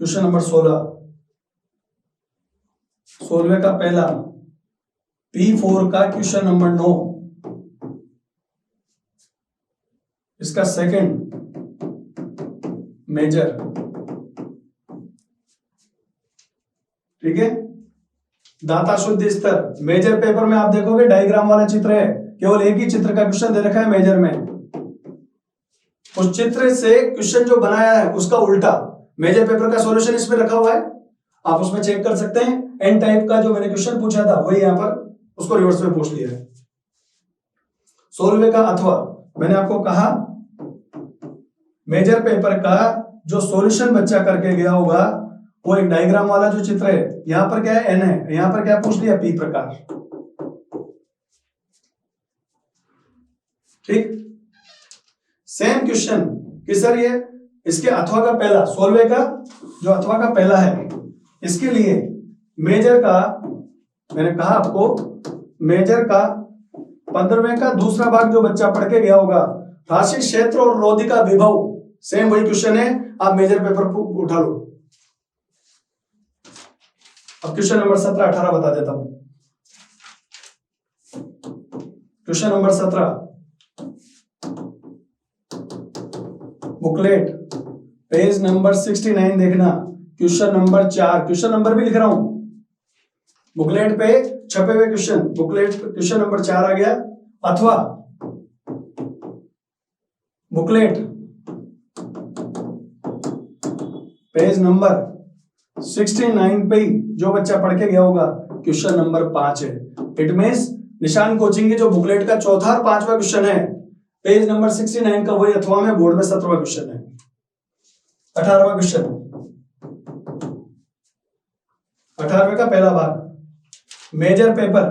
क्वेश्चन नंबर 16वें का पहला P4 का क्वेश्चन नंबर 9, इसका सेकंड मेजर, ठीक है। दाता शुद्ध स्तर मेजर पेपर में आप देखोगे डायग्राम वाला चित्र है, केवल एक ही चित्र का क्वेश्चन दे रखा है मेजर में, उस चित्र से क्वेश्चन जो बनाया है उसका उल्टा मेजर पेपर का सॉल्यूशन इसमें रखा हुआ है, आप उसमें चेक कर सकते हैं। एन टाइप का जो मैंने क्वेश्चन पूछा था वही यहां पर उसको रिवर्स में पूछ लिया है। 16वें का अथवा मैंने आपको कहा मेजर पेपर का जो सॉल्यूशन बच्चा करके गया होगा वो एक डायग्राम वाला जो चित्र है, यहां पर क्या है एन है, यहां पर क्या पूछ लिया पी प्रकार, ठीक। सेम क्वेश्चन कि सर ये इसके अथवा का पहला 16वें का जो अथवा का पहला है इसके लिए मेजर का मैंने कहा आपको मेजर का 15वें का दूसरा भाग जो बच्चा पढ़ के गया होगा राशि क्षेत्र और रोधी का विभव, सेम वही क्वेश्चन है, आप मेजर पेपर को उठा लो। अब क्वेश्चन नंबर 17 18 बता देता हूं। Question number 17 booklet page number 69 देखना, क्वेश्चन नंबर 4, क्वेश्चन नंबर भी लिख रहा हूं, बुकलेट पे छपे हुए क्वेश्चन, बुकलेट क्वेश्चन नंबर 4 आ गया। अथवा बुकलेट पेज नंबर 69 पे जो बच्चा पढ़ के गया होगा क्वेश्चन नंबर 5 है। इट मींस निशान कोचिंग की जो बुकलेट का चौथा और 5वां क्वेश्चन है पेज नंबर 69 का वही अथवा में बोर्ड में 17वां क्वेश्चन है। 18वां क्वेश्चन 18वें का पहला भाग मेजर पेपर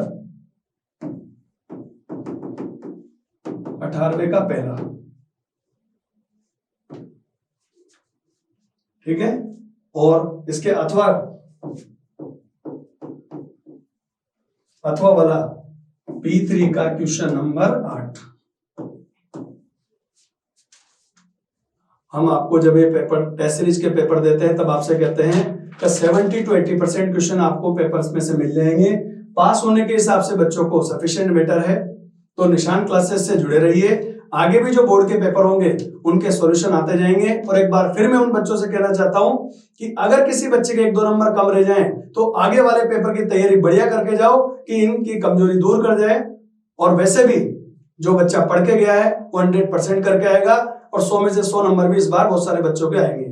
18वें का पहला, ठीक है। और इसके अथवा वाला P3 का क्वेश्चन नंबर 8। हम आपको जब ये पेपर टेस्ट सीरीज के पेपर देते हैं तब आपसे कहते हैं कि 70 to 80% क्वेश्चन आपको पेपर्स में से मिल जाएंगे। पास होने के हिसाब से बच्चों को सफिशिएंट बेटर है, तो निशान क्लासेस से जुड़े रहिए। आगे भी जो बोर्ड के पेपर होंगे उनके सॉल्यूशन आते जाएंगे। और एक बार फिर मैं उन बच्चों से कहना चाहता हूं कि अगर किसी बच्चे के 1-2 नंबर कम रह जाएं तो आगे वाले पेपर की तैयारी बढ़िया करके जाओ कि इनकी कमजोरी दूर कर जाए। और वैसे भी जो बच्चा पढ़ के गया है वो 100% करके आएगा और 100 में से 100 नंबर भी इस बार बहुत सारे बच्चों के आएंगे।